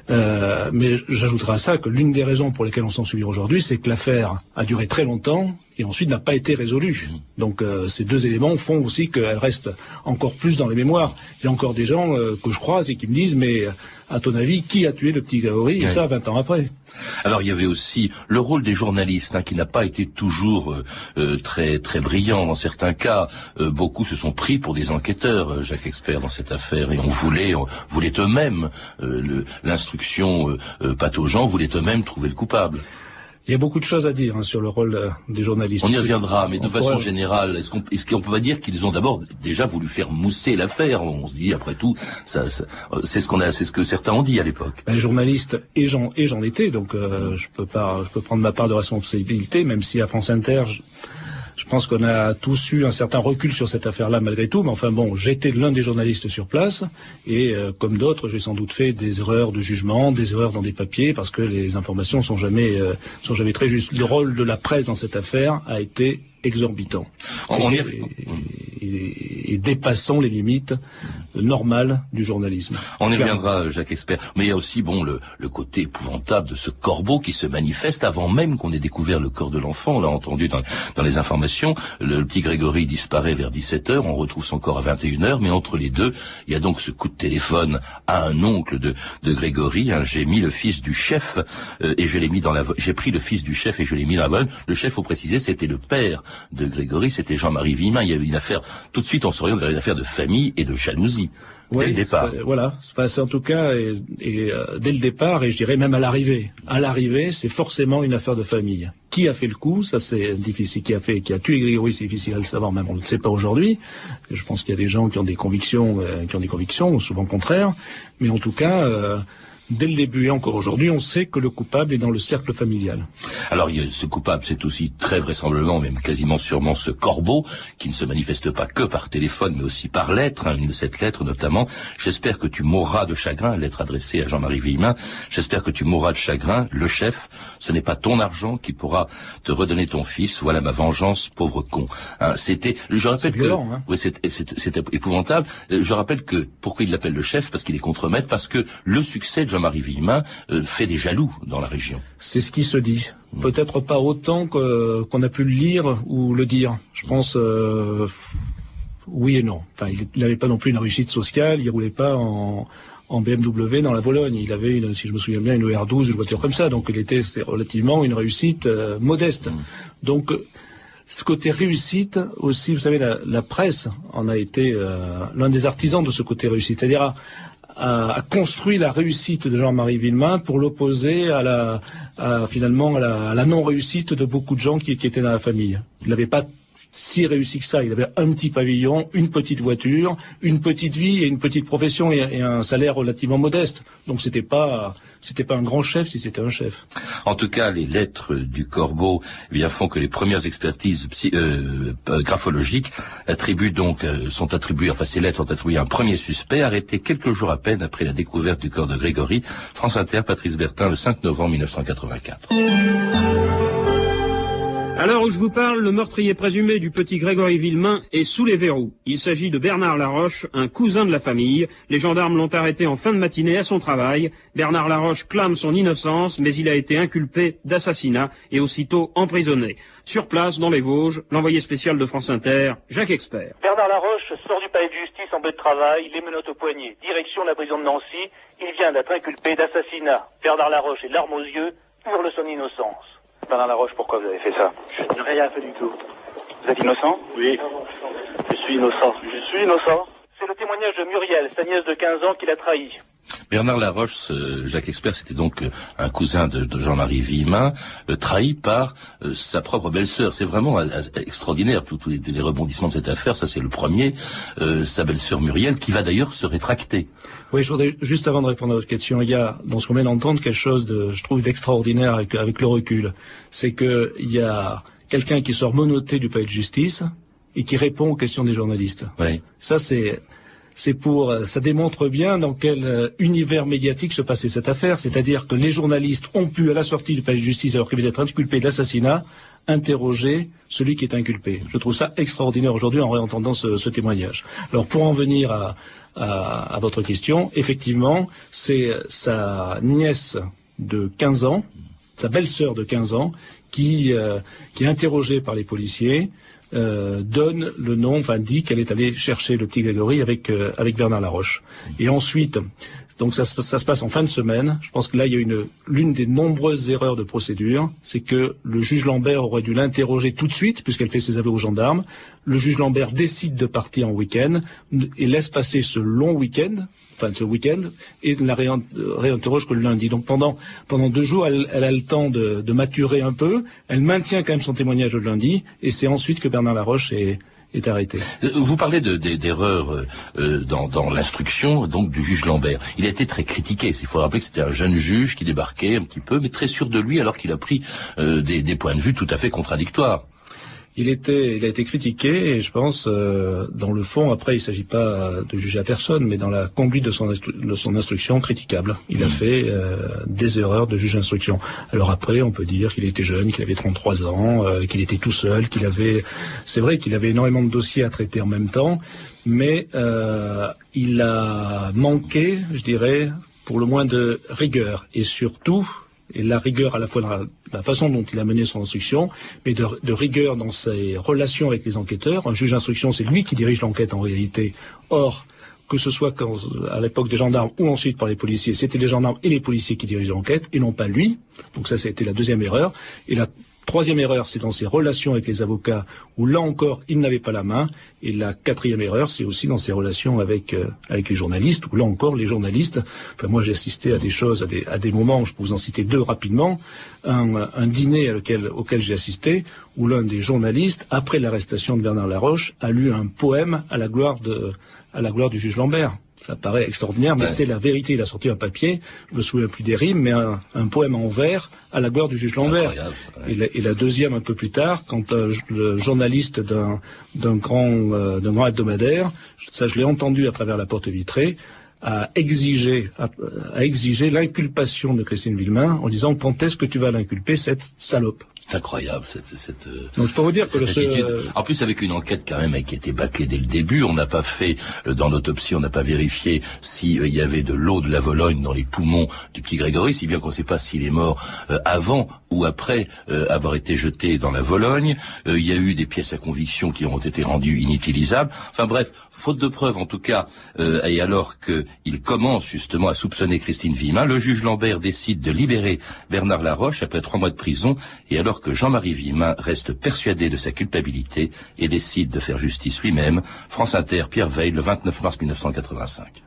Mais j'ajouterai à ça que l'une des raisons pour lesquelles on s'en souvient aujourd'hui, c'est que l'affaire a duré très longtemps et ensuite n'a pas été résolue. Donc ces deux éléments font aussi qu'elle reste encore plus dans les mémoires. Il y a encore des gens que je croise et qui me disent, mais à ton avis, qui a tué le petit Grégory? Et ça, 20 ans après. Alors il y avait aussi le rôle des journalistes, qui n'a pas été toujours très très brillant. Dans certains cas, beaucoup se sont pris pour des enquêteurs, Jacques Expert, dans cette affaire, et on voulait eux-mêmes l'instruction pataugeant, voulait eux-mêmes trouver le coupable. Il y a beaucoup de choses à dire sur le rôle des journalistes. On y reviendra, mais de façon générale, est-ce qu'on peut pas dire qu'ils ont d'abord déjà voulu faire mousser l'affaire? On se dit, après tout, c'est ce que certains ont dit à l'époque. Les journalistes et j'en étais, donc je peux prendre ma part de responsabilité, même si à France Inter, je pense qu'on a tous eu un certain recul sur cette affaire-là malgré tout, mais enfin bon, j'étais l'un des journalistes sur place et comme d'autres, j'ai sans doute fait des erreurs de jugement, des erreurs dans des papiers parce que les informations sont jamais très justes. Le rôle de la presse dans cette affaire a été exorbitant et dépassant les limites normales du journalisme. On y reviendra, Jacques Expert. Mais il y a aussi le côté épouvantable de ce corbeau qui se manifeste avant même qu'on ait découvert le corps de l'enfant. On l'a entendu dans les informations. Le petit Grégory disparaît vers 17h, on retrouve son corps à 21h, mais entre les deux, il y a donc ce coup de téléphone à un oncle de Grégory. J'ai mis le fils du chef et je l'ai mis j'ai pris le fils du chef et je l'ai mis dans la Vologne. Le chef, faut préciser, c'était le père de Grégory, c'était Jean-Marie Villemain. Il y avait une affaire, tout de suite on s'oriente vers une affaire de famille et de jalousie. Dès le départ. Voilà, c'est en tout cas dès le départ, et je dirais même à l'arrivée. À l'arrivée, c'est forcément une affaire de famille. Qui a fait le coup? Ça c'est difficile. Qui a tué Grégory, c'est difficile à le savoir, même on ne le sait pas aujourd'hui. Je pense qu'il y a des gens qui ont des convictions, souvent contraires. Mais en tout cas, dès le début et encore aujourd'hui, on sait que le coupable est dans le cercle familial. Alors, ce coupable, c'est aussi très vraisemblablement, même quasiment sûrement, ce corbeau, qui ne se manifeste pas que par téléphone, mais aussi par lettre, une de cette lettre notamment. J'espère que tu mourras de chagrin, lettre adressée à Jean-Marie Villemain. J'espère que tu mourras de chagrin, le chef. Ce n'est pas ton argent qui pourra te redonner ton fils. Voilà ma vengeance, pauvre con. Je rappelle violent, oui, c'est épouvantable. Je rappelle que, pourquoi il l'appelle le chef? Parce qu'il est contremaître, parce que le succès de Jean-Marie Villemain fait des jaloux dans la région. C'est ce qui se dit. Peut-être pas autant qu'on a pu le lire ou le dire. Je pense oui et non. Enfin, il n'avait pas non plus une réussite sociale, il roulait pas en BMW dans la Vologne. Il avait, si je me souviens bien, une R12, une voiture comme ça. Donc c'était relativement une réussite modeste. Donc ce côté réussite aussi, vous savez, la presse en a été l'un des artisans de ce côté réussite. C'est-à-dire a construit la réussite de Jean-Marie Villemain pour l'opposer finalement à la non-réussite de beaucoup de gens qui étaient dans la famille. Il n'avait pas si réussi que ça. Il avait un petit pavillon, une petite voiture, une petite vie et une petite profession et un salaire relativement modeste. Donc c'était pas un grand chef si c'était un chef. En tout cas, les lettres du corbeau font que les premières expertises graphologiques ces lettres sont attribuées à un premier suspect arrêté quelques jours à peine après la découverte du corps de Grégory. France Inter, Patrice Bertin, le 5 novembre 1984. À l'heure où je vous parle, le meurtrier présumé du petit Grégory Villemain est sous les verrous. Il s'agit de Bernard Laroche, un cousin de la famille. Les gendarmes l'ont arrêté en fin de matinée à son travail. Bernard Laroche clame son innocence, mais il a été inculpé d'assassinat et aussitôt emprisonné. Sur place, dans les Vosges, l'envoyé spécial de France Inter, Jacques Expert. Bernard Laroche sort du palais de justice en bœuf de travail, les menottes au poignet. Direction la prison de Nancy, il vient d'être inculpé d'assassinat. Bernard Laroche est larmes aux yeux, hurle son innocence. Bernard Laroche, pourquoi vous avez fait ça? Je n'ai rien fait du tout. Vous êtes innocent? Oui. Je suis innocent. Je suis innocent. C'est le témoignage de Muriel, sa nièce de 15 ans, qui l'a trahi. Bernard Laroche, Jacques Expert, c'était donc un cousin de Jean-Marie Villemain, trahi par sa propre belle-sœur. C'est vraiment extraordinaire, tous les rebondissements de cette affaire. Ça, c'est le premier. Sa belle-sœur Muriel, qui va d'ailleurs se rétracter. Oui, je voudrais, juste avant de répondre à votre question, il y a, dans ce qu'on vient d'entendre, quelque chose je trouve, d'extraordinaire avec le recul. C'est que il y a quelqu'un qui sort menotté du palais de justice et qui répond aux questions des journalistes. Oui. Ça, ça démontre bien dans quel univers médiatique se passait cette affaire, c'est-à-dire que les journalistes ont pu, à la sortie du palais de justice, alors qu'il vient d'être inculpé de l'assassinat, interroger celui qui est inculpé. Je trouve ça extraordinaire aujourd'hui en réentendant ce témoignage. Alors, pour en venir à votre question, effectivement, c'est sa nièce de 15 ans, sa belle-sœur de 15 ans, qui est interrogée par les policiers, donne le nom, dit qu'elle est allée chercher le petit Grégory avec Bernard Laroche. Et ensuite, donc ça se passe en fin de semaine. Je pense que là, il y a l'une des nombreuses erreurs de procédure, c'est que le juge Lambert aurait dû l'interroger tout de suite, puisqu'elle fait ses aveux aux gendarmes. Le juge Lambert décide de partir en week-end et laisse passer ce long week-end, ce week-end, et ne la réinterroge que le lundi. Donc pendant 2 jours, elle a le temps de maturer un peu. Elle maintient quand même son témoignage le lundi, et c'est ensuite que Bernard Laroche est arrêté. Vous parlez d'erreurs dans l'instruction donc du juge Lambert. Il a été très critiqué. Il faut rappeler que c'était un jeune juge qui débarquait un petit peu, mais très sûr de lui, alors qu'il a pris des points de vue tout à fait contradictoires. Il a été critiqué, et je pense, dans le fond, après, il ne s'agit pas de juger à personne, mais dans la conduite de son instruction, critiquable. Il a fait des erreurs de juge d'instruction. Alors après, on peut dire qu'il était jeune, qu'il avait 33 ans, qu'il était tout seul, c'est vrai qu'il avait énormément de dossiers à traiter en même temps, mais il a manqué, je dirais, pour le moins de rigueur, et surtout, et la rigueur à la fois dans la façon dont il a mené son instruction, mais de rigueur dans ses relations avec les enquêteurs. Un juge d'instruction, c'est lui qui dirige l'enquête en réalité. Or, que ce soit à l'époque des gendarmes ou ensuite par les policiers, c'était les gendarmes et les policiers qui dirigent l'enquête, et non pas lui. Donc ça a été la deuxième erreur. Et la troisième erreur, c'est dans ses relations avec les avocats, où là encore, il n'avait pas la main. Et la quatrième erreur, c'est aussi dans ses relations avec les journalistes, où là encore, les journalistes, moi j'ai assisté à des choses, à des moments, je peux vous en citer 2 rapidement, un dîner auquel j'ai assisté, où l'un des journalistes, après l'arrestation de Bernard Laroche, a lu un poème à la gloire du juge Lambert. Ça paraît extraordinaire, mais c'est la vérité. Il a sorti un papier, je me souviens plus des rimes, mais un poème en vers à la gloire du juge Lambert. Et la deuxième, un peu plus tard, quand le journaliste d'un grand hebdomadaire, ça je l'ai entendu à travers la porte vitrée, a exigé l'inculpation de Christine Villemain en disant: quand est-ce que tu vas l'inculper, cette salope? C'est incroyable, Donc, je peux vous dire que En plus, avec une enquête quand même qui a été bâclée dès le début, on n'a pas fait, dans l'autopsie, on n'a pas vérifié s'il y avait de l'eau de la Vologne dans les poumons du petit Grégory, si bien qu'on ne sait pas s'il est mort avant ou après avoir été jeté dans la Vologne. Il y a eu des pièces à conviction qui ont été rendues inutilisables. Enfin bref, faute de preuves en tout cas, et alors qu'il commence justement à soupçonner Christine Villemain, le juge Lambert décide de libérer Bernard Laroche après 3 mois de prison, et alors que Jean-Marie Villemain reste persuadé de sa culpabilité et décide de faire justice lui-même. France Inter, Pierre Veil, le 29 mars 1985.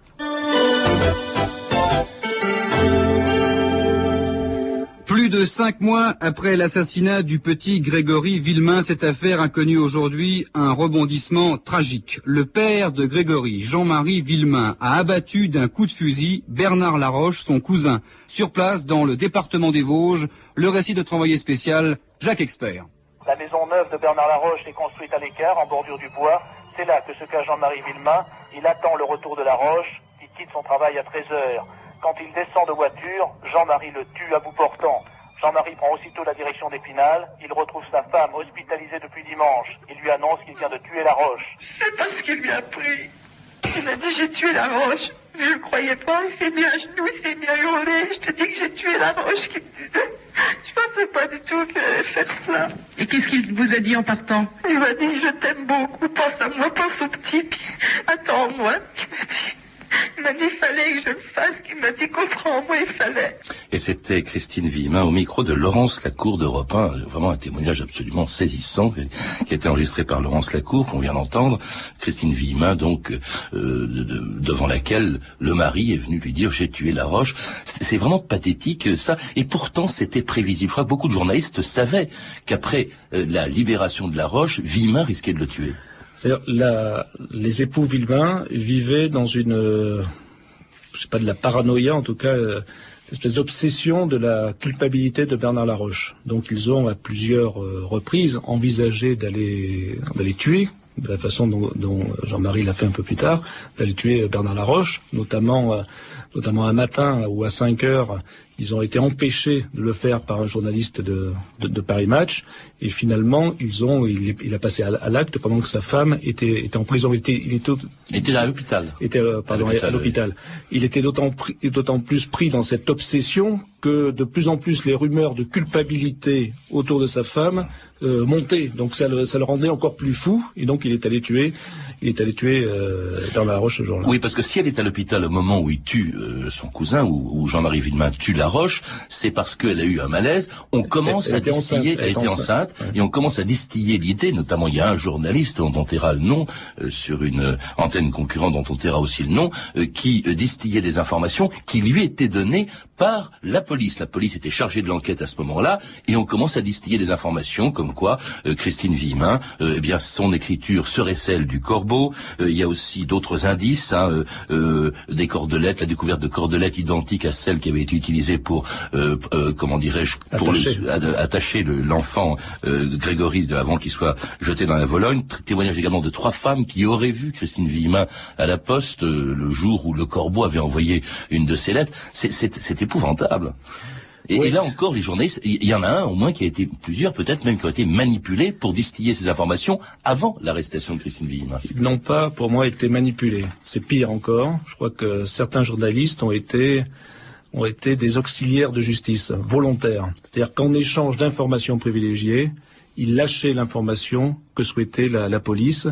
Plus Plus de 5 mois après l'assassinat du petit Grégory Villemain, cette affaire a connu aujourd'hui un rebondissement tragique. Le père de Grégory, Jean-Marie Villemain, a abattu d'un coup de fusil Bernard Laroche, son cousin, sur place dans le département des Vosges. Le récit de notre envoyé spécial, Jacques Expert. La maison neuve de Bernard Laroche est construite à l'écart, en bordure du bois. C'est là que se cache Jean-Marie Villemain. Il attend le retour de Laroche, qui quitte son travail à 13h. Quand il descend de voiture, Jean-Marie le tue à bout portant. Jean-Marie prend aussitôt la direction d'Épinal. Il retrouve sa femme hospitalisée depuis dimanche. Il lui annonce qu'il vient de tuer Laroche. C'est parce qu'il lui a pris. Il m'a dit j'ai tué Laroche. Je ne le croyais pas. Il s'est mis à genoux, il s'est mis à hurler. Je te dis que j'ai tué Laroche. Qui me disait. Je pensais pas du tout qu'il allait faire ça. Et qu'est-ce qu'il vous a dit en partant? Il m'a dit je t'aime beaucoup. Pense à moi, pense au petit. Puis attends-moi. Il m'a dit il fallait que je le fasse, il m'a dit comprends-moi, il fallait. Et c'était Christine Villemin au micro de Laurence Lacour d'Europe 1, vraiment un témoignage absolument saisissant qui a été enregistré par Laurence Lacour, qu'on vient d'entendre. Christine Villemin, donc, devant laquelle le mari est venu lui dire « j'ai tué Laroche ». C'est vraiment pathétique, ça. Et pourtant, c'était prévisible. Je crois que beaucoup de journalistes savaient qu'après la libération de Laroche, Villemin risquait de le tuer. C'est-à-dire, les époux Villemain vivaient dans une, je sais pas, de la paranoïa, en tout cas, une espèce d'obsession de la culpabilité de Bernard Laroche. Donc ils ont à plusieurs reprises envisagé d'aller tuer, de la façon dont Jean-Marie l'a fait un peu plus tard, d'aller tuer Bernard Laroche, notamment un matin où à 5 heures, ils ont été empêchés de le faire par un journaliste de Paris Match, et finalement il a passé à l'acte pendant que sa femme était en prison. Il était à l'hôpital. À l'hôpital. Il était d'autant plus pris dans cette obsession que de plus en plus les rumeurs de culpabilité autour de sa femme montaient. Donc ça le rendait encore plus fou, et donc il est allé tuer Bernard Laroche ce jour-là. Oui, parce que si elle est à l'hôpital au moment où il tue son cousin, ou Jean-Marie Villemain tue Laroche, c'est parce qu'elle a eu un malaise. Elle était enceinte, et on commence à distiller l'idée, notamment il y a un journaliste dont on taira le nom, sur une antenne concurrente dont on taira aussi le nom, qui distillait des informations qui lui étaient données par la police. La police était chargée de l'enquête à ce moment-là, et on commence à distiller des informations comme quoi Christine Villemin, eh bien son écriture serait celle du corbeau. Il y a aussi d'autres indices, des cordelettes, la découverte de cordelettes identiques à celles qui avaient été utilisées pour attacher l'enfant Grégory avant qu'il soit jeté dans la Vologne. Témoignage également de 3 femmes qui auraient vu Christine Villemin à la poste le jour où le corbeau avait envoyé une de ses lettres. C'est épouvantable. Et là encore, les journalistes, il y en a au moins plusieurs peut-être même qui ont été manipulés pour distiller ces informations avant l'arrestation de Christine Villemin. Ils n'ont pas, pour moi, été manipulés. C'est pire encore. Je crois que certains journalistes ont été des auxiliaires de justice volontaires. C'est-à-dire qu'en échange d'informations privilégiées, ils lâchaient l'information que souhaitait la police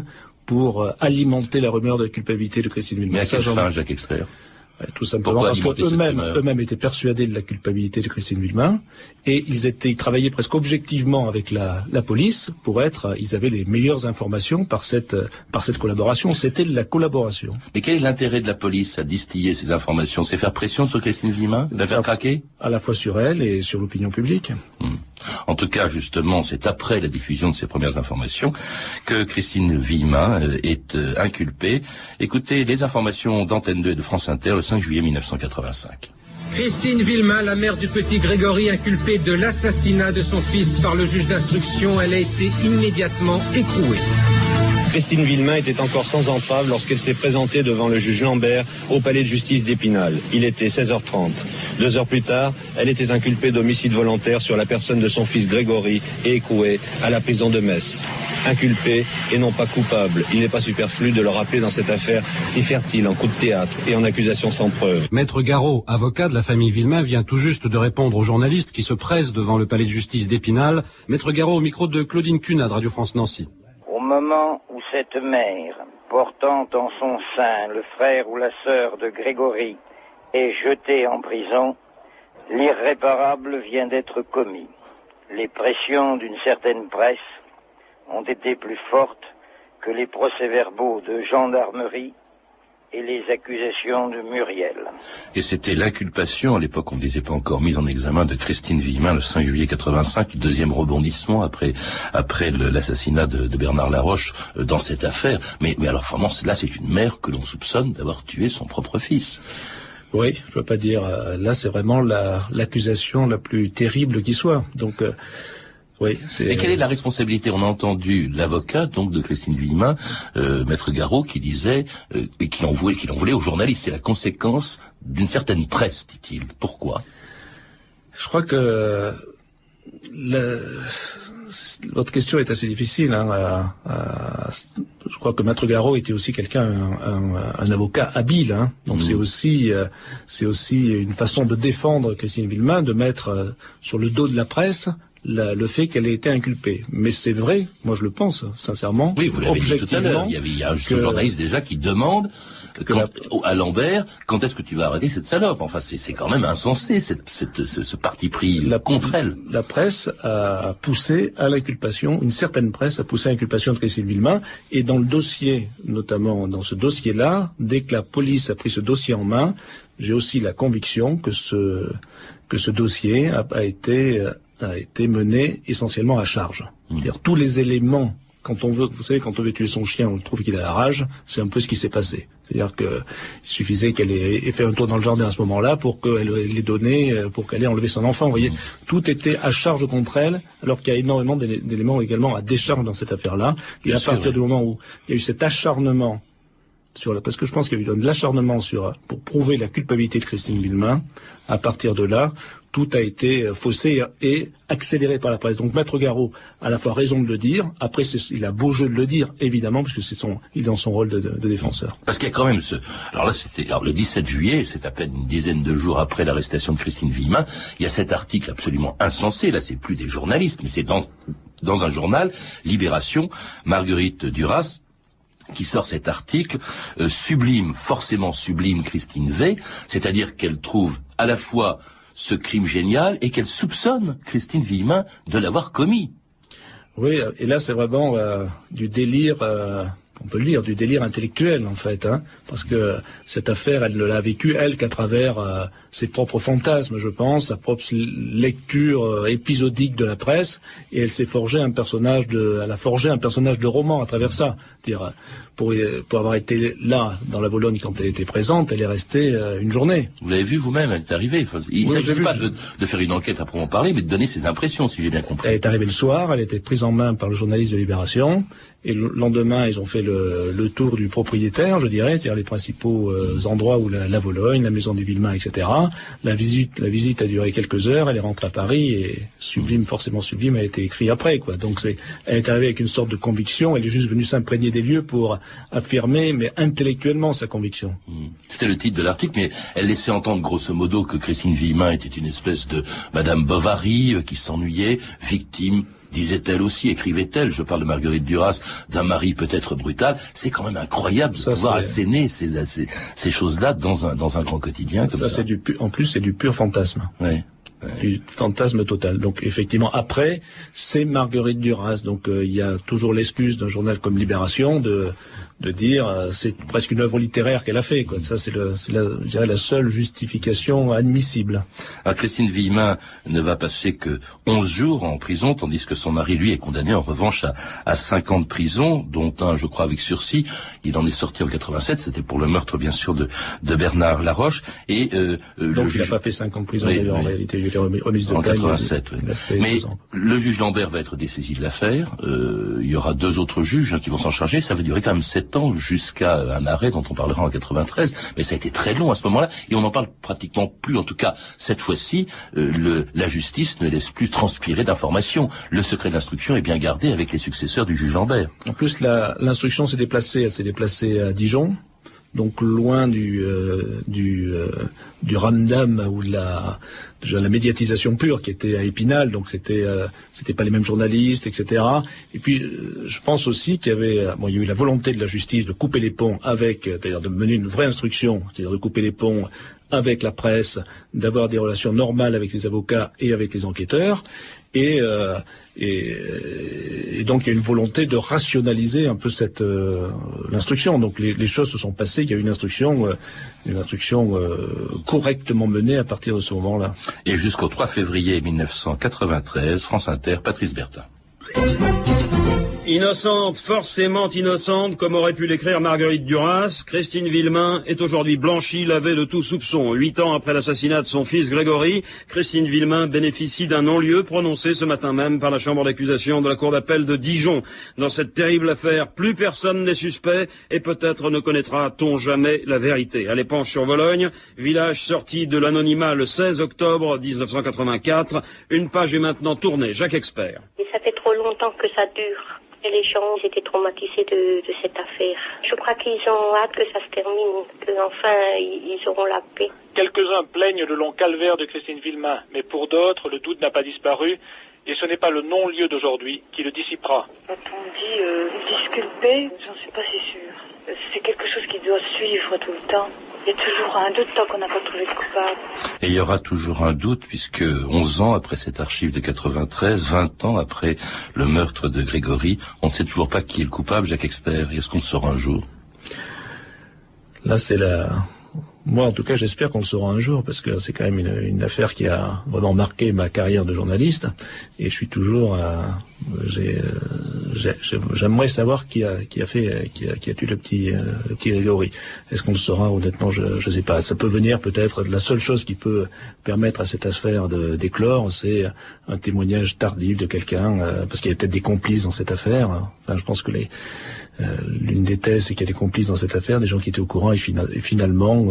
pour alimenter la rumeur de la culpabilité de Christine Villemin. Mais à quelle fin, Jacques Expert? Tout simplement parce qu'eux-mêmes étaient persuadés de la culpabilité de Christine Villemin, et ils travaillaient presque objectivement avec la police ils avaient les meilleures informations par cette collaboration. C'était de la collaboration. Mais quel est l'intérêt de la police à distiller ces informations? C'est faire pression sur Christine Villemin? La faire craquer? À la fois sur elle et sur l'opinion publique. En tout cas, justement, c'est après la diffusion de ces premières informations que Christine Villemin est inculpée. Écoutez les informations d'Antenne 2 et de France Inter le 5 juillet 1985. Christine Villemin, la mère du petit Grégory, inculpée de l'assassinat de son fils par le juge d'instruction, elle a été immédiatement écrouée. Christine Villemin était encore sans entrave lorsqu'elle s'est présentée devant le juge Lambert au palais de justice d'Épinal. Il était 16h30. 2 heures plus tard, elle était inculpée d'homicide volontaire sur la personne de son fils Grégory et écrouée à la prison de Metz. Inculpée et non pas coupable. Il n'est pas superflu de le rappeler dans cette affaire si fertile en coups de théâtre et en accusations sans preuve. Maître Garot, avocat de la famille Villemin, vient tout juste de répondre aux journalistes qui se pressent devant le palais de justice d'Épinal. Maître Garot au micro de Claudine Cunard, Radio France Nancy. Au moment où cette mère, portant en son sein le frère ou la sœur de Grégory, est jetée en prison, l'irréparable vient d'être commis. Les pressions d'une certaine presse ont été plus fortes que les procès-verbaux de gendarmerie et les accusations de Muriel. Et c'était l'inculpation, à l'époque on ne disait pas encore mise en examen, de Christine Villemin le 5 juillet 85, le deuxième rebondissement après l'assassinat de Bernard Laroche dans cette affaire. Mais alors vraiment, là c'est une mère que l'on soupçonne d'avoir tué son propre fils. Oui, je ne veux pas dire. Là, c'est vraiment l'accusation la plus terrible qui soit. Donc, oui. Et quelle est la responsabilité? On a entendu l'avocat donc de Christine Villemin, Maître Garot, qui disait et qui en voulait aux journalistes. C'est la conséquence d'une certaine presse, dit-il. Pourquoi? Je crois que votre question est assez difficile. Je crois que Maître Garot était aussi un avocat habile. Donc c'est aussi une façon de défendre Christine Villemin, de mettre sur le dos de la presse le fait qu'elle ait été inculpée. Mais c'est vrai, moi je le pense sincèrement. Oui, vous l'avez dit tout à l'heure. Il y a un journaliste déjà qui demande à Lambert, quand est-ce que tu vas arrêter cette salope? Enfin, c'est quand même insensé, ce parti pris contre elle. La presse a poussé à l'inculpation, une certaine presse a poussé à l'inculpation de Christine Villemin, et dans le dossier, notamment dans ce dossier-là, dès que la police a pris ce dossier en main, j'ai aussi la conviction que ce dossier a été mené essentiellement à charge. C'est-à-dire tous les éléments, vous savez, quand on veut tuer son chien, on trouve qu'il a la rage, c'est un peu ce qui s'est passé. C'est-à-dire qu'il suffisait qu'elle ait fait un tour dans le jardin à ce moment-là pour qu'elle ait donné, pour qu'elle ait enlevé son enfant. Vous voyez, tout était à charge contre elle, alors qu'il y a énormément d'éléments également à décharge dans cette affaire-là. Et à partir du moment où il y a eu cet acharnement parce que je pense qu'il y a eu de l'acharnement pour prouver la culpabilité de Christine Villemin, à partir de là, tout a été faussé et accéléré par la presse. Donc Maître Garot a à la fois raison de le dire, après il a beau jeu de le dire, évidemment, puisque il est dans son rôle de défenseur. Parce qu'il y a quand même alors là, c'était le 17 juillet, c'est à peine une dizaine de jours après l'arrestation de Christine Villemin, il y a cet article absolument insensé, là c'est plus des journalistes, mais c'est dans un journal, Libération, Marguerite Duras, qui sort cet article, forcément sublime Christine V, c'est-à-dire qu'elle trouve à la fois ce crime génial et qu'elle soupçonne Christine Villemin de l'avoir commis. Oui, et là c'est vraiment du délire, on peut le dire, du délire intellectuel en fait, parce que cette affaire, elle ne l'a vécue, elle, qu'à travers ses propres fantasmes, je pense, sa propre lecture épisodique de la presse, et elle s'est forgé elle a forgé un personnage de roman à travers ça. C'est-à-dire, pour avoir été là, dans la Vologne, quand elle était présente, elle est restée une journée. Vous l'avez vu vous-même, elle est arrivée. Il ne s'agit pas de faire une enquête à proprement parler, mais de donner ses impressions, si j'ai bien compris. Elle est arrivée le soir, elle était prise en main par le journaliste de Libération, et le lendemain, ils ont fait le tour du propriétaire, je dirais, c'est-à-dire les principaux endroits où la Vologne, la maison des Villemin, etc. La visite a duré quelques heures, elle est rentrée à Paris, et forcément sublime, a été écrit après, quoi. Donc elle est arrivée avec une sorte de conviction, elle est juste venue s'imprégner des lieux pour affirmer, mais intellectuellement, sa conviction. C'était le titre de l'article, mais elle laissait entendre grosso modo que Christine Villemin était une espèce de Madame Bovary qui s'ennuyait, victime, disait-elle aussi, écrivait-elle, je parle de Marguerite Duras, d'un mari peut-être brutal. C'est quand même incroyable de pouvoir asséner ces choses-là dans un grand quotidien comme ça. En plus, c'est du pur fantasme. Ouais. Du fantasme total. Donc effectivement, après, c'est Marguerite Duras. Donc il y a toujours l'excuse d'un journal comme Libération de dire c'est presque une œuvre littéraire qu'elle a fait, quoi. Ça c'est je dirais la seule justification admissible. Alors, Christine Villemin ne va passer que 11 jours en prison, tandis que son mari, lui, est condamné en revanche à 5 ans de prison, dont un, je crois, avec sursis. Il en est sorti en 87, c'était pour le meurtre, bien sûr, de Bernard Laroche. Et donc il n'a pas fait 5 ans de prison, d'ailleurs, en réalité, il était remise de peine. En 87, oui. Mais le juge Lambert va être dessaisi de l'affaire. Il y aura 2 autres juges qui vont s'en charger. Ça va durer quand même 7 ans jusqu'à un arrêt dont on parlera en 93. Mais ça a été très long à ce moment-là. Et on n'en parle pratiquement plus. En tout cas, cette fois-ci, la justice ne laisse plus transpirer d'informations. Le secret de l'instruction est bien gardé avec les successeurs du juge Lambert. En plus, l'instruction s'est déplacée. Elle s'est déplacée à Dijon. Donc loin du ramdam ou de la médiatisation pure qui était à Épinal, donc c'était pas les mêmes journalistes, etc. Et puis je pense aussi qu'il y avait il y a eu la volonté de la justice de couper les ponts c'est-à-dire de mener une vraie instruction, c'est-à-dire de couper les ponts avec la presse, d'avoir des relations normales avec les avocats et avec les enquêteurs. Et donc il y a une volonté de rationaliser un peu l'instruction. Donc les choses se sont passées, il y a une instruction correctement menée à partir de ce moment-là. Et jusqu'au 3 février 1993, France Inter, Patrice Bertin. Innocente, forcément innocente, comme aurait pu l'écrire Marguerite Duras, Christine Villemain est aujourd'hui blanchie, lavée de tout soupçon. 8 ans après l'assassinat de son fils Grégory, Christine Villemain bénéficie d'un non-lieu prononcé ce matin même par la chambre d'accusation de la cour d'appel de Dijon. Dans cette terrible affaire, plus personne n'est suspect et peut-être ne connaîtra-t-on jamais la vérité. À l'Épanche-sur-Vologne, village sorti de l'anonymat le 16 octobre 1984, une page est maintenant tournée. Jacques Expert. Et ça fait trop longtemps que ça dure. Et les gens étaient traumatisés de cette affaire. Je crois qu'ils ont hâte que ça se termine, qu'enfin ils auront la paix. Quelques-uns plaignent le long calvaire de Christine Villemain, mais pour d'autres, le doute n'a pas disparu, et ce n'est pas le non-lieu d'aujourd'hui qui le dissipera. Quand on dit disculper, j'en suis pas si sûre. C'est quelque chose qui doit suivre tout le temps. Il y a toujours un doute tant qu'on n'a pas trouvé le coupable. Et il y aura toujours un doute puisque 11 ans après cette archive de 93, 20 ans après le meurtre de Grégory, on ne sait toujours pas qui est le coupable, Jacques Expert. Est-ce qu'on le saura un jour? Là, moi, en tout cas, j'espère qu'on le saura un jour, parce que c'est quand même une affaire qui a vraiment marqué ma carrière de journaliste, et je suis toujours j'aimerais savoir qui a tué le petit Grégory. Est-ce qu'on le saura? Honnêtement, je sais pas. Ça peut venir peut-être. La seule chose qui peut permettre à cette affaire d'éclore, c'est un témoignage tardif de quelqu'un, parce qu'il y a peut-être des complices dans cette affaire. Enfin, je pense que l'une des thèses, c'est qu'il y a des complices dans cette affaire, des gens qui étaient au courant et finalement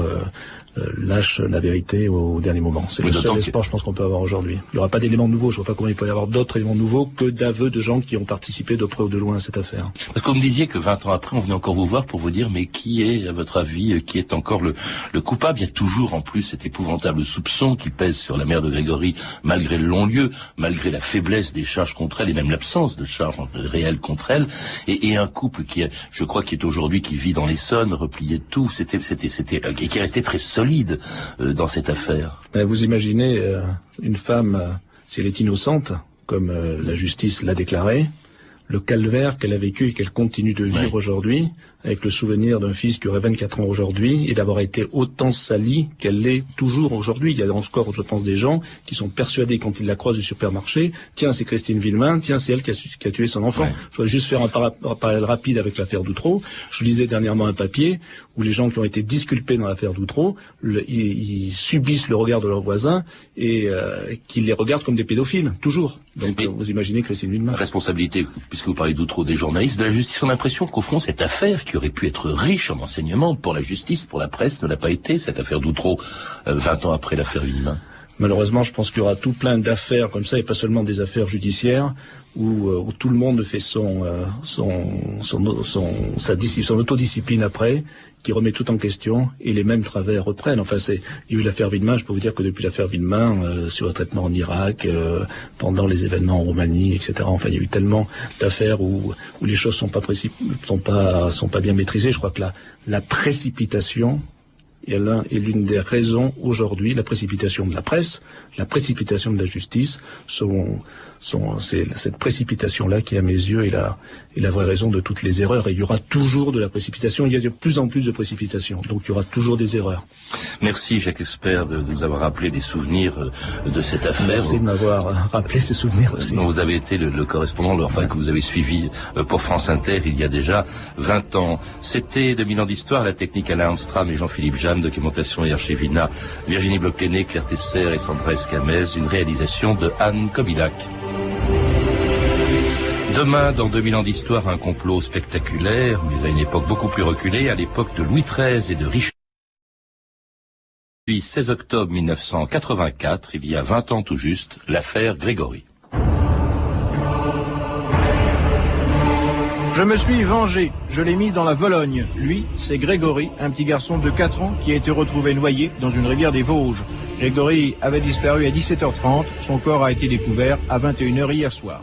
lâchent la vérité au dernier moment. C'est le seul espoir, je pense, qu'on peut avoir aujourd'hui. Il n'y aura pas d'éléments nouveaux. Je ne vois pas comment il peut y avoir d'autres éléments nouveaux que d'aveux de gens qui ont participé de près ou de loin à cette affaire. Parce que vous me disiez que 20 ans après, on venait encore vous voir pour vous dire, mais qui est, à votre avis, qui est encore le coupable? Il y a toujours, en plus, cet épouvantable soupçon qui pèse sur la mère de Grégory, malgré le long-lieu, malgré la faiblesse des charges contre elle, et même l'absence de charges réelles contre elle, et un couple qui, je crois, qui est aujourd'hui, qui vit dans l'Essonne, replié de tout, et qui est resté très solide dans cette affaire. Vous imaginez une femme, si elle est innocente, comme la justice l'a déclaré, le calvaire qu'elle a vécu et qu'elle continue de vivre aujourd'hui, avec le souvenir d'un fils qui aurait 24 ans aujourd'hui, et d'avoir été autant salie qu'elle l'est toujours aujourd'hui. Il y a encore, je pense, des gens qui sont persuadés, quand ils la croisent du supermarché, tiens, c'est Christine Villemain, tiens, c'est elle qui a tué son enfant. Ouais. Je voudrais juste faire un parallèle rapide avec l'affaire d'Outreau. Je lisais dernièrement un papier où les gens qui ont été disculpés dans l'affaire d'Outreau, ils subissent le regard de leurs voisins et qu'ils les regardent comme des pédophiles, toujours. Donc vous imaginez Christine Villemain. Responsabilité, puisque vous parlez d'Outreau, des journalistes, de la justice, on a l'impression qu'au fond, cette affaire qui aurait pu être riche en enseignements pour la justice, pour la presse, ne l'a pas été, cette affaire d'Outreau, 20 ans après l'affaire Villemain. Malheureusement, je pense qu'il y aura tout plein d'affaires comme ça, et pas seulement des affaires judiciaires, où tout le monde fait son autodiscipline après, qui remet tout en question, et les mêmes travers reprennent. Enfin, il y a eu l'affaire Villemain, je peux vous dire que depuis l'affaire Villemain, sur le traitement en Irak, pendant les événements en Roumanie, etc. Enfin, il y a eu tellement d'affaires où les choses sont pas bien maîtrisées. Je crois que la précipitation est l'une des raisons aujourd'hui, la précipitation de la presse, la précipitation de la justice, c'est cette précipitation-là qui, à mes yeux, est la vraie raison de toutes les erreurs. Et il y aura toujours de la précipitation, il y a de plus en plus de précipitation, donc il y aura toujours des erreurs. Merci Jacques Expert de nous avoir rappelé des souvenirs de cette affaire. Merci de m'avoir rappelé ces souvenirs aussi. Dont vous avez été le correspondant, que vous avez suivi pour France Inter il y a déjà 20 ans. C'était 2000 ans d'histoire, la technique Alain Armstrong et Jean-Philippe Jeanne, documentation et archivina, Virginie Bloch-Léné, Claire Tesser et Sandra Escamez, une réalisation de Anne Kobilac. Demain, dans 2000 ans d'histoire, un complot spectaculaire, mais à une époque beaucoup plus reculée, à l'époque de Louis XIII et de Richelieu. Puis 16 octobre 1984, il y a 20 ans tout juste, l'affaire Grégory. Je me suis vengé, je l'ai mis dans la Vologne. Lui, c'est Grégory, un petit garçon de 4 ans qui a été retrouvé noyé dans une rivière des Vosges. Grégory avait disparu à 17h30, son corps a été découvert à 21h hier soir.